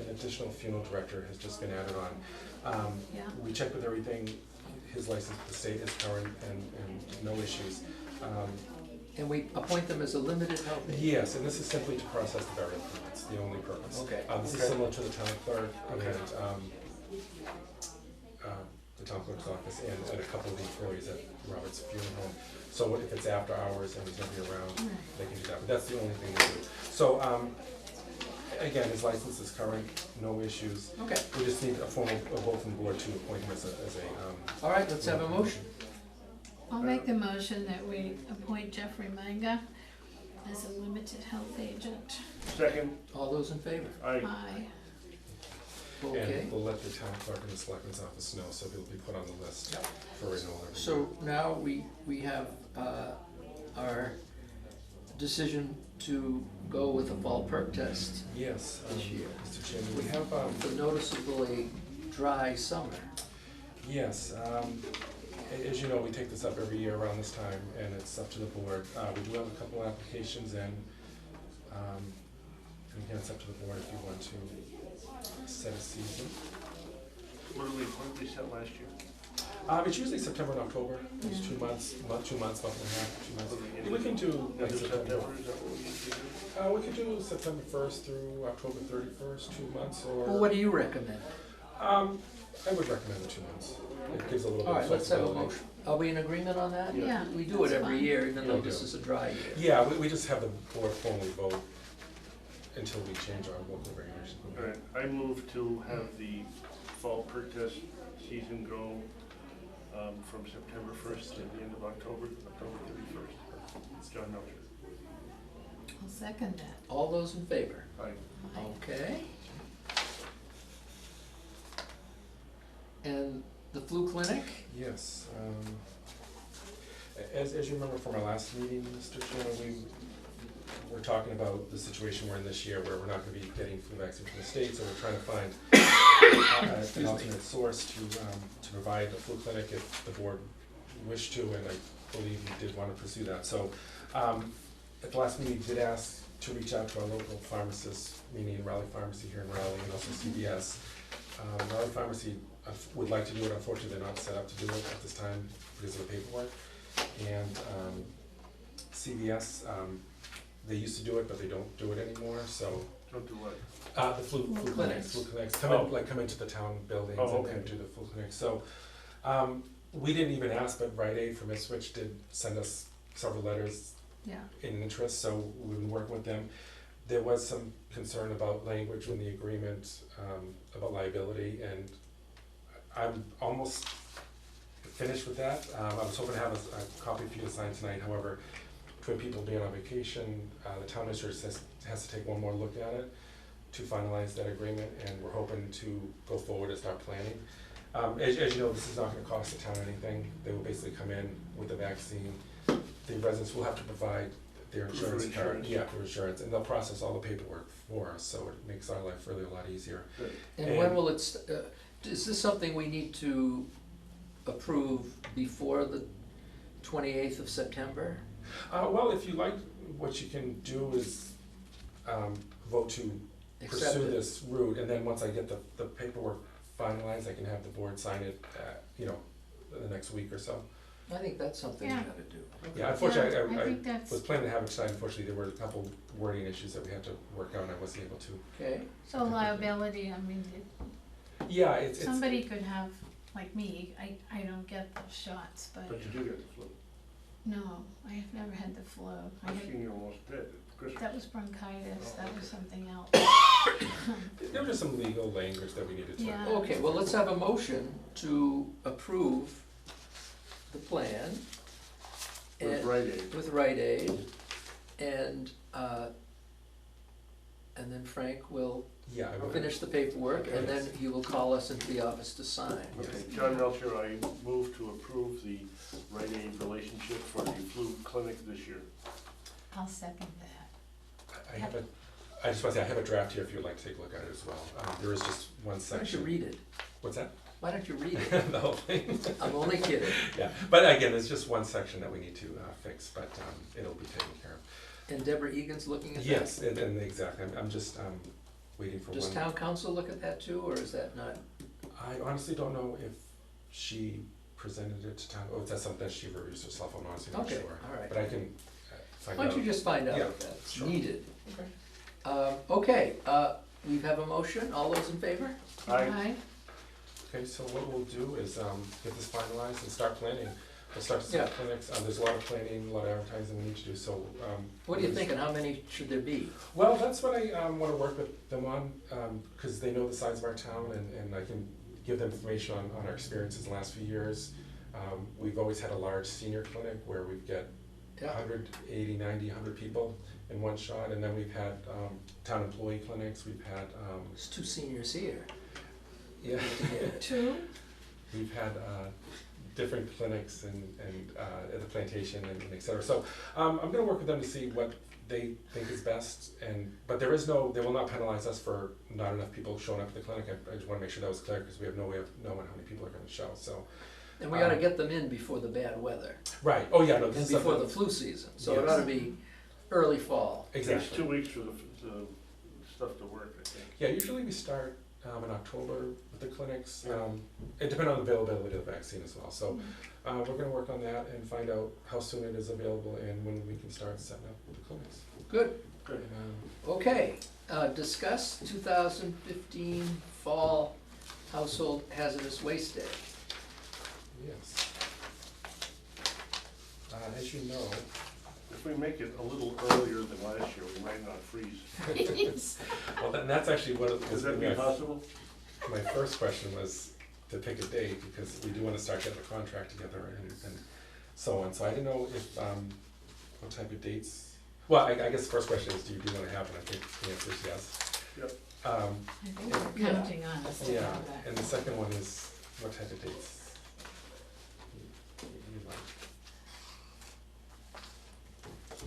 [SPEAKER 2] additional funeral director has just been added on.
[SPEAKER 3] Yeah.
[SPEAKER 2] We checked with everything, his license, the state is current and no issues.
[SPEAKER 1] and we appoint them as a limited health agent.
[SPEAKER 2] Yes, and this is simply to process the burial permits, the only purpose.
[SPEAKER 1] Okay.
[SPEAKER 2] This is
[SPEAKER 1] Okay.
[SPEAKER 2] similar to the town clerk
[SPEAKER 1] Okay.
[SPEAKER 2] and, the town clerk's office and a couple of the employees at Robert's Funeral Home. So if it's after hours and he's gonna be around, they can do that, but that's the only thing they do. So, again, his license is current, no issues.
[SPEAKER 1] Okay,
[SPEAKER 2] We just need a formal vote from the board to appoint him as a,
[SPEAKER 1] all right, let's have a motion.
[SPEAKER 3] I'll make the motion that we appoint Jeffrey Manga as a limited health agent.
[SPEAKER 13] Second,
[SPEAKER 1] All those in favor?
[SPEAKER 13] I,
[SPEAKER 3] Aye.
[SPEAKER 1] Okay,
[SPEAKER 2] And we'll let the town clerk and the selectman's office know, so he'll be put on the list
[SPEAKER 1] Yep.
[SPEAKER 2] for renewal. every
[SPEAKER 1] so now we have, our decision to go with a fall perk test
[SPEAKER 2] year. Yes,
[SPEAKER 1] this year.
[SPEAKER 2] Mr. Chairman, we have,
[SPEAKER 1] The noticeably dry summer.
[SPEAKER 2] Yes, as you know, we take this up every year around this time, and it's up to the board. We do have a couple applications in, and again, it's up to the board if you want to set a season.
[SPEAKER 13] What did we set last year?
[SPEAKER 2] It's usually September and October, it's 2 months, month and a half, 2 months. We can do like September.
[SPEAKER 13] Is that what we usually do?
[SPEAKER 2] We could do September 1st through October 31st, 2 months, or.
[SPEAKER 1] Well, what do you recommend?
[SPEAKER 2] I would recommend the 2 months. It gives a little
[SPEAKER 1] All
[SPEAKER 2] bit of
[SPEAKER 1] right, let's have a
[SPEAKER 2] flexibility.
[SPEAKER 1] motion. Are we in agreement on that?
[SPEAKER 3] Yeah,
[SPEAKER 1] We do it
[SPEAKER 3] that's
[SPEAKER 1] every
[SPEAKER 3] fine.
[SPEAKER 1] year, even though
[SPEAKER 2] We
[SPEAKER 1] this
[SPEAKER 2] do.
[SPEAKER 1] is a dry year.
[SPEAKER 2] Yeah, we just have the board formally vote until we change our local regulations.
[SPEAKER 13] All right, I move to have the fall perk test season go from September 1st to the end of October 31st. It's John Melcher.
[SPEAKER 3] I'll second that.
[SPEAKER 1] All those in favor?
[SPEAKER 13] Aye.
[SPEAKER 1] Okay. And the flu clinic?
[SPEAKER 2] Yes. As you remember from our last meeting, Mr. Chairman, we were talking about the situation we're in this year where we're not gonna be getting flu vaccine from the state, so we're trying to find an alternate source to provide a flu clinic if the board wished to, and I believe you did wanna pursue that. So, at the last meeting, we did ask to reach out to our local pharmacists, meaning Raleigh Pharmacy here in Raleigh and also CVS. Raleigh Pharmacy would like to do it, unfortunately, they're not set up to do it at this time because of the paperwork. And CVS, they used to do it, but they don't do it anymore, so.
[SPEAKER 13] Don't do what?
[SPEAKER 2] The flu clinics, come into the town buildings and do the flu clinics. So, we didn't even ask, but Rite Aid from Ipswich did send us several letters
[SPEAKER 3] Yeah.
[SPEAKER 2] in interest, so we've been working with them. There was some concern about language in the agreement, about liability, and I'm almost finished with that. I was hoping to have a copy for you to sign tonight, however, between people being on vacation, the town administrator has to take one more look at it to finalize that agreement, and we're hoping to go forward and start planning. As you know, this is not gonna cost the town anything. They will basically come in with the vaccine. The residents will have to provide their insurance card.
[SPEAKER 13] Insurance.
[SPEAKER 2] Yeah, their insurance, and they'll process all the paperwork for us, so it makes our life really a lot easier.
[SPEAKER 1] And when will it, is this something we need to approve before the 28th of September?
[SPEAKER 2] Well, if you like, what you can do is, vote to
[SPEAKER 1] Accept
[SPEAKER 2] pursue
[SPEAKER 1] it.
[SPEAKER 2] this route, and then once I get the paperwork finalized, I can have the board sign it, the next week or so.
[SPEAKER 1] I think that's something we
[SPEAKER 3] Yeah.
[SPEAKER 1] gotta do.
[SPEAKER 2] Yeah, unfortunately,
[SPEAKER 3] I
[SPEAKER 2] I
[SPEAKER 3] think that's,
[SPEAKER 2] was planning to have it signed, unfortunately, there were a couple wording issues that we had to work out, and I wasn't able to.
[SPEAKER 1] Okay,
[SPEAKER 3] so liability, I mean,
[SPEAKER 2] Yeah, it's.
[SPEAKER 3] somebody could have, like me, I don't get the shots, but
[SPEAKER 13] But you do get the flu.
[SPEAKER 3] no, I have never had the flu. I
[SPEAKER 13] I've
[SPEAKER 3] had,
[SPEAKER 13] seen you almost dead at Christmas.
[SPEAKER 3] that was bronchitis, that was something else.
[SPEAKER 2] There was just some legal language that we needed to.
[SPEAKER 3] Yeah.
[SPEAKER 1] okay, well, let's have a motion to approve the plan.
[SPEAKER 13] With
[SPEAKER 1] and-
[SPEAKER 13] Rite Aid.
[SPEAKER 1] With Rite Aid, and then Frank will
[SPEAKER 2] Yeah, I would.
[SPEAKER 1] finish the paperwork, and then he will call us into the office to sign.
[SPEAKER 13] Okay, John Melcher, I move to approve the Rite Aid relationship for the flu clinic this year.
[SPEAKER 3] I'll second that.
[SPEAKER 2] I have I just want to say, I have a draft here if you'd like to take a look at it as well. There is just one
[SPEAKER 1] Why don't
[SPEAKER 2] section.
[SPEAKER 1] you read it?
[SPEAKER 2] What's that?
[SPEAKER 1] Why don't you read it?
[SPEAKER 2] The whole thing?
[SPEAKER 1] I'm only kidding.
[SPEAKER 2] Yeah, but again, there's just one section that we need to fix, but it'll be taken care of.
[SPEAKER 1] And Deborah Egan's looking at that?
[SPEAKER 2] Yes, and exactly, I'm just waiting for one.
[SPEAKER 1] Does town council look at that too, or is that not?
[SPEAKER 2] I honestly don't know if she presented it to town, or if that's something that she reviews herself, I'm honestly not
[SPEAKER 1] Okay,
[SPEAKER 2] sure.
[SPEAKER 1] all right.
[SPEAKER 2] But I can find
[SPEAKER 1] Why
[SPEAKER 2] out.
[SPEAKER 1] don't you just find out
[SPEAKER 2] Yeah,
[SPEAKER 1] if that's
[SPEAKER 2] sure.
[SPEAKER 1] needed?
[SPEAKER 2] Okay.
[SPEAKER 1] Okay, we have a motion, all those in favor?
[SPEAKER 13] Aye.
[SPEAKER 2] Okay, so what we'll do is get this finalized and start planning. We'll start to set
[SPEAKER 1] Yeah.
[SPEAKER 2] clinics, there's a lot of planning, a lot of advertising we need to do, so.
[SPEAKER 1] What do you think, and how many should there be?
[SPEAKER 2] Well, that's what I wanna work with them on, cause they know the size of our town, and I can give them information on our experiences the last few years. We've always had a large senior clinic where we've got
[SPEAKER 1] Yeah.
[SPEAKER 2] 180, 90, 100 people in one shot, and then we've had town employee clinics, we've had,
[SPEAKER 1] There's two seniors here.
[SPEAKER 2] yeah.
[SPEAKER 3] Two?
[SPEAKER 2] We've had different clinics and at the plantation and et cetera. So I'm gonna work with them to see what they think is best, but they will not penalize us for not enough people showing up at the clinic. I just wanna make sure that was clear, because we have no way of knowing how many people are gonna show, so.
[SPEAKER 1] And we ought to get them in before the bad weather,
[SPEAKER 2] Right, oh yeah, no,
[SPEAKER 1] and
[SPEAKER 2] this is
[SPEAKER 1] before
[SPEAKER 2] something.
[SPEAKER 1] the flu season, so it
[SPEAKER 2] Yes.
[SPEAKER 1] ought to be early fall.
[SPEAKER 13] Takes
[SPEAKER 2] Exactly.
[SPEAKER 13] 2 weeks for the stuff to work, I think.
[SPEAKER 2] Yeah, usually we start in October with the clinics. It depends on the availability of the vaccine as well. So we're going to work on that and find out how soon it is available and when we can start setting up the clinics.
[SPEAKER 1] Good.
[SPEAKER 13] Good.
[SPEAKER 1] Okay, discuss 2015 Fall Household Hazardous Waste Day.
[SPEAKER 2] Yes. As you know,
[SPEAKER 13] If we make it a little earlier than last year, we might not freeze.
[SPEAKER 2] well, that's actually what it
[SPEAKER 13] Could
[SPEAKER 2] was.
[SPEAKER 13] that be possible?
[SPEAKER 2] My first question was to pick a date, because we do want to start getting the contract together and so on. So I didn't know if, what type of dates. Well, I guess the first question is, do you want to have it? I think the answer is yes.
[SPEAKER 13] Yep.
[SPEAKER 3] I think we're counting on us to do
[SPEAKER 2] Yeah,
[SPEAKER 3] that.
[SPEAKER 2] and the second one is, what type of dates you like?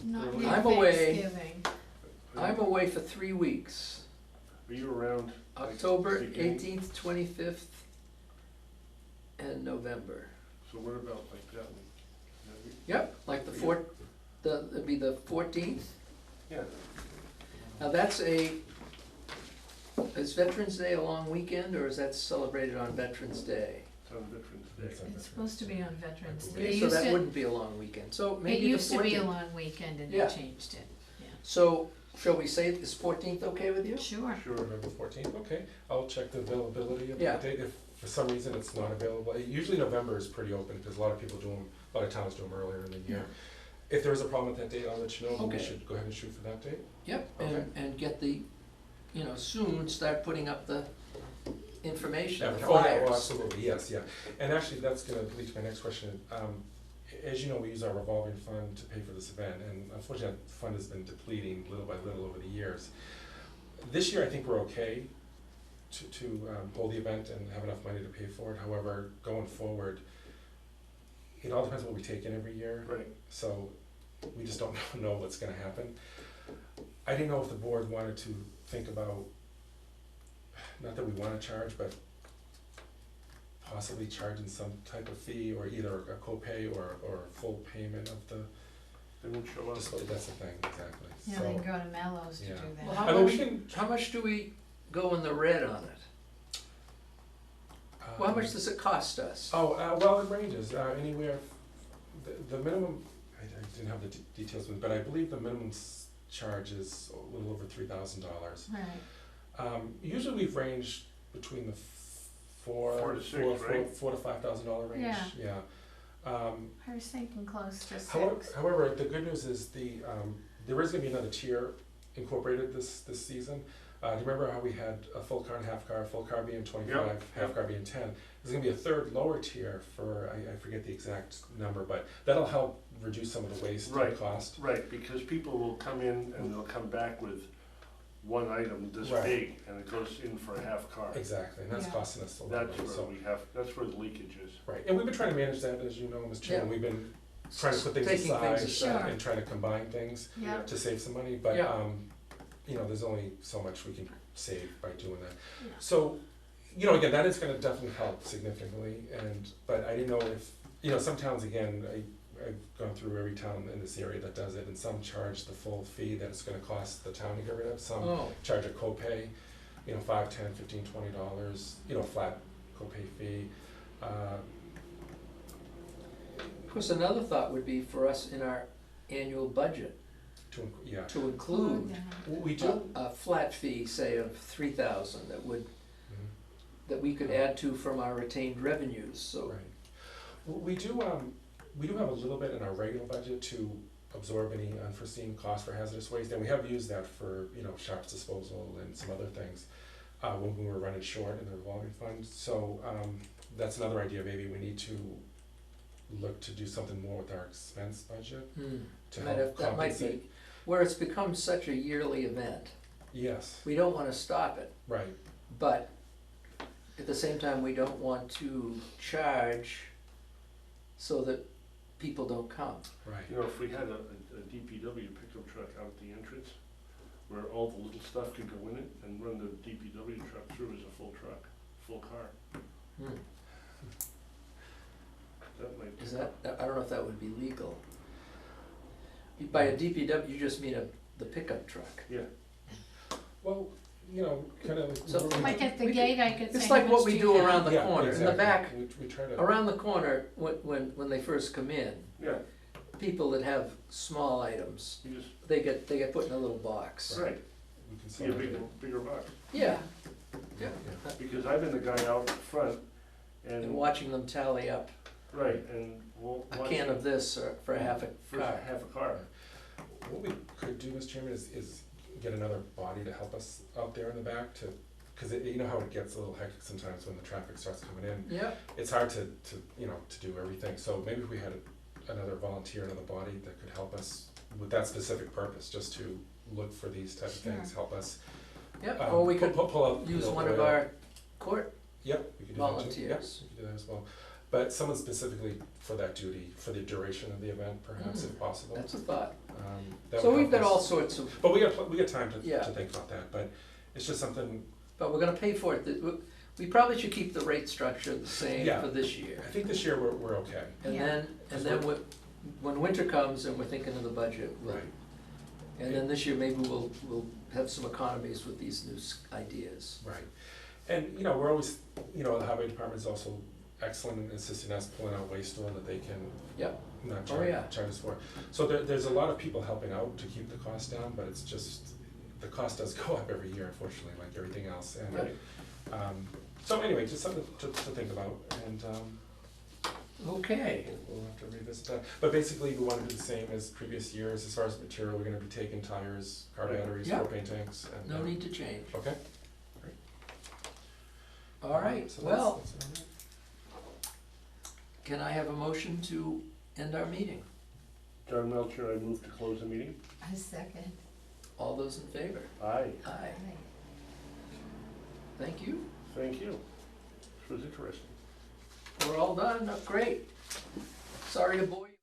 [SPEAKER 3] Not
[SPEAKER 13] I'm
[SPEAKER 3] near
[SPEAKER 1] away.
[SPEAKER 3] Thanksgiving.
[SPEAKER 1] I'm away for 3 weeks,
[SPEAKER 13] Are you around? like,
[SPEAKER 1] October
[SPEAKER 13] beginning?
[SPEAKER 1] 18th, 25th, and November.
[SPEAKER 13] So what about like that one?
[SPEAKER 1] Yep, like it'd be the 14th.
[SPEAKER 13] Yeah.
[SPEAKER 1] Now is Veterans Day a long weekend, or is that celebrated on Veterans Day?
[SPEAKER 13] It's on Veterans Day.
[SPEAKER 3] It's supposed to be on Veterans Day.
[SPEAKER 1] Okay,
[SPEAKER 3] It
[SPEAKER 1] so
[SPEAKER 3] used
[SPEAKER 1] that
[SPEAKER 3] to-
[SPEAKER 1] wouldn't be a long weekend, so
[SPEAKER 3] It
[SPEAKER 1] maybe the
[SPEAKER 3] used to be a
[SPEAKER 1] 14th.
[SPEAKER 3] long weekend and
[SPEAKER 1] Yeah.
[SPEAKER 3] they changed it,
[SPEAKER 1] So, shall we say, is 14th okay with you?
[SPEAKER 3] Sure.
[SPEAKER 13] Sure.
[SPEAKER 2] November 14th, okay. I'll check the availability of
[SPEAKER 1] Yeah.
[SPEAKER 2] the date. If for some reason it's not available, usually November is pretty open, because a lot of people do them, a lot of towns do them earlier in the year. If there is a problem with that date, I'll let you know, but we
[SPEAKER 1] Okay.
[SPEAKER 2] should go ahead and shoot for that date.
[SPEAKER 1] Yep,
[SPEAKER 2] Okay.
[SPEAKER 1] and get soon start putting up the information, the
[SPEAKER 2] Oh, yeah,
[SPEAKER 1] flyers.
[SPEAKER 2] well, absolutely, yes, yeah. And actually, that's gonna lead to my next question. As you know, we use our revolving fund to pay for this event, and unfortunately, that fund has been depleting little by little over the years. This year, I think we're okay to hold the event and have enough money to pay for it. However, going forward, it all depends on what we take in every year.
[SPEAKER 13] Right.
[SPEAKER 2] So we just don't know what's gonna happen. I didn't know if the board wanted to think about, not that we wanna charge, but possibly charging some type of fee, or either a copay or full payment of the
[SPEAKER 13] They won't show up.
[SPEAKER 2] display. That's the thing, exactly.
[SPEAKER 3] Yeah,
[SPEAKER 2] So,
[SPEAKER 3] they can go to Mellows to
[SPEAKER 2] yeah.
[SPEAKER 3] do that.
[SPEAKER 1] Well,
[SPEAKER 2] I mean, we can,
[SPEAKER 1] how much do we go in the red on it? Well, how much does it cost us?
[SPEAKER 2] Well, it ranges, anywhere, the minimum, I didn't have the details, but I believe the minimum charge is a little over $3,000.
[SPEAKER 3] Right.
[SPEAKER 2] Usually we've ranged between the
[SPEAKER 13] $4 to $6, right?
[SPEAKER 2] $4,000 to $5,000 range, yeah.
[SPEAKER 3] I was thinking close to 6.
[SPEAKER 2] However, the good news is there is gonna be another tier incorporated this season. Do you remember how we had a full car and half car, full car being 25,
[SPEAKER 13] Yep,
[SPEAKER 2] half
[SPEAKER 13] yep.
[SPEAKER 2] car being 10? There's gonna be a third lower tier for, I forget the exact number, but that'll help reduce some of the waste and
[SPEAKER 13] Right.
[SPEAKER 2] cost.
[SPEAKER 13] Right, because people will come in and they'll come back with one item this
[SPEAKER 2] Right.
[SPEAKER 13] big, and it goes in for a half car.
[SPEAKER 2] Exactly, and that's
[SPEAKER 3] Yeah.
[SPEAKER 2] costing us a lot.
[SPEAKER 13] That's
[SPEAKER 2] of
[SPEAKER 13] where
[SPEAKER 2] money,
[SPEAKER 13] that's where the leakage is.
[SPEAKER 2] so, right, and we've been trying to manage that, as you know, Ms. Chairman,
[SPEAKER 1] Yeah.
[SPEAKER 2] we've been trying to put things
[SPEAKER 1] Taking
[SPEAKER 2] aside
[SPEAKER 1] things
[SPEAKER 3] aside.
[SPEAKER 2] and trying to combine things
[SPEAKER 3] Yeah.
[SPEAKER 2] to save some money, but,
[SPEAKER 1] Yeah.
[SPEAKER 2] there's only so much we can save by doing that.
[SPEAKER 3] Yeah.
[SPEAKER 2] So, again, that is gonna definitely help significantly, but I didn't know if, some towns, again, I've gone through every town in this area that does it, and some charge the full fee that it's gonna cost the town to get rid of, some
[SPEAKER 1] Oh,
[SPEAKER 2] charge a copay, $5, $10, $15, $20, flat copay fee.
[SPEAKER 1] of course, another thought would be for us in our annual budget
[SPEAKER 2] Yeah,
[SPEAKER 1] to include
[SPEAKER 2] we do.
[SPEAKER 1] a flat fee, say of 3,000
[SPEAKER 2] Mhm.
[SPEAKER 1] that we could add to from our retained revenues, so.
[SPEAKER 2] Right. We do have a little bit in our regular budget to absorb any unforeseen costs for hazardous waste, and we have used that for, sharps disposal and some other things, when we were running short in the revolving fund. So, that's another idea, maybe we need to look to do something more with our expense budget to
[SPEAKER 1] Might
[SPEAKER 2] help
[SPEAKER 1] have- that might
[SPEAKER 2] compensate.
[SPEAKER 1] be, where it's become such a yearly event,
[SPEAKER 2] Yes,
[SPEAKER 1] we don't wanna stop it,
[SPEAKER 2] right,
[SPEAKER 1] but at the same time, we don't want to charge so that people don't come.
[SPEAKER 2] Right.
[SPEAKER 13] You know, if we had a DPW pickup truck out at the entrance, where all the little stuff could go in it, and run the DPW truck through as a full truck, full car,
[SPEAKER 1] Hmm.
[SPEAKER 13] that might.
[SPEAKER 1] Is that, I don't know if that would be legal. By a DPW, you just mean the pickup truck.
[SPEAKER 13] Yeah,
[SPEAKER 2] Well, you know, kind of.
[SPEAKER 1] So-
[SPEAKER 3] Like at the
[SPEAKER 1] We
[SPEAKER 3] gate, I could say.
[SPEAKER 1] It's like what we do
[SPEAKER 3] Mr.
[SPEAKER 1] around the
[SPEAKER 2] Yeah,
[SPEAKER 1] corner, in the
[SPEAKER 2] exactly.
[SPEAKER 1] back,
[SPEAKER 2] We try to.
[SPEAKER 1] around the corner, when they first come in,
[SPEAKER 13] yeah,
[SPEAKER 1] people that have small items,
[SPEAKER 13] you just,
[SPEAKER 1] they get put in a little box.
[SPEAKER 13] right,
[SPEAKER 2] We can
[SPEAKER 13] see a
[SPEAKER 2] sell
[SPEAKER 13] bigger,
[SPEAKER 2] it.
[SPEAKER 13] bigger box.
[SPEAKER 1] Yeah. Yeah.
[SPEAKER 13] Because I've been the guy out front,
[SPEAKER 1] And
[SPEAKER 13] and,
[SPEAKER 1] watching them tally up
[SPEAKER 13] right, and we'll
[SPEAKER 1] a
[SPEAKER 13] watch
[SPEAKER 1] can
[SPEAKER 13] it
[SPEAKER 1] of this or for half a
[SPEAKER 13] for
[SPEAKER 1] car.
[SPEAKER 13] half a car.
[SPEAKER 2] What we could do, Mr. Chairman, is get another body to help us out there in the back to, cause you know how it gets a little hectic sometimes when the traffic starts coming in.
[SPEAKER 1] Yeah,
[SPEAKER 2] It's hard to, you know, to do everything, so maybe if we had another volunteer, another body that could help us with that specific purpose, just to look for these type of things, help us.
[SPEAKER 1] yeah, or we could
[SPEAKER 2] pull out, you
[SPEAKER 1] use
[SPEAKER 2] know,
[SPEAKER 1] one of
[SPEAKER 2] oil.
[SPEAKER 1] our court
[SPEAKER 2] Yep, we could do that too.
[SPEAKER 1] volunteers.
[SPEAKER 2] Yep, we could do that as well. But someone specifically for that duty, for the duration of the event, perhaps, if possible.
[SPEAKER 1] That's a thought.
[SPEAKER 2] That
[SPEAKER 1] So
[SPEAKER 2] would
[SPEAKER 1] we've
[SPEAKER 2] help
[SPEAKER 1] got all
[SPEAKER 2] us.
[SPEAKER 1] sorts of,
[SPEAKER 2] But we got time to
[SPEAKER 1] Yeah.
[SPEAKER 2] think about that, but it's just something,
[SPEAKER 1] but we're gonna pay for it. We probably should keep the rate structure the same
[SPEAKER 2] Yeah.
[SPEAKER 1] for this year.
[SPEAKER 2] I think this year we're okay.
[SPEAKER 1] And
[SPEAKER 3] Yeah.
[SPEAKER 1] then when winter comes and we're thinking of the budget, we'll,
[SPEAKER 2] Right.
[SPEAKER 1] and then this year maybe we'll have some economies with these new ideas.
[SPEAKER 2] Right. And, you know, we're always, you know, the highway department is also excellent in assisting us pulling out waste oil that they can
[SPEAKER 1] Yep.
[SPEAKER 2] not
[SPEAKER 1] Oh,
[SPEAKER 2] charge,
[SPEAKER 1] yeah.
[SPEAKER 2] charge us for. So there's a lot of people helping out to keep the cost down, but it's just, the cost does go up every year, unfortunately, like everything else. And,
[SPEAKER 13] Right.
[SPEAKER 2] so anyway, just something to think about, and,
[SPEAKER 1] Okay,
[SPEAKER 2] we'll have to revisit that. But basically, we want to do the same as previous years, as far as material, we're gonna be taking tires, car
[SPEAKER 13] Right.
[SPEAKER 2] batteries,
[SPEAKER 1] Yeah.
[SPEAKER 2] propane tanks, and.
[SPEAKER 1] no need to change.
[SPEAKER 2] Okay.
[SPEAKER 1] All right,
[SPEAKER 2] So
[SPEAKER 1] well,
[SPEAKER 2] that's all right.
[SPEAKER 1] can I have a motion to end our meeting?
[SPEAKER 13] John Melcher, I move to close the meeting.
[SPEAKER 3] A second.
[SPEAKER 1] All those in favor?
[SPEAKER 13] Aye,
[SPEAKER 1] Aye. Thank you.
[SPEAKER 13] thank you. This was interesting.
[SPEAKER 1] We're all done, great. Sorry to bore you.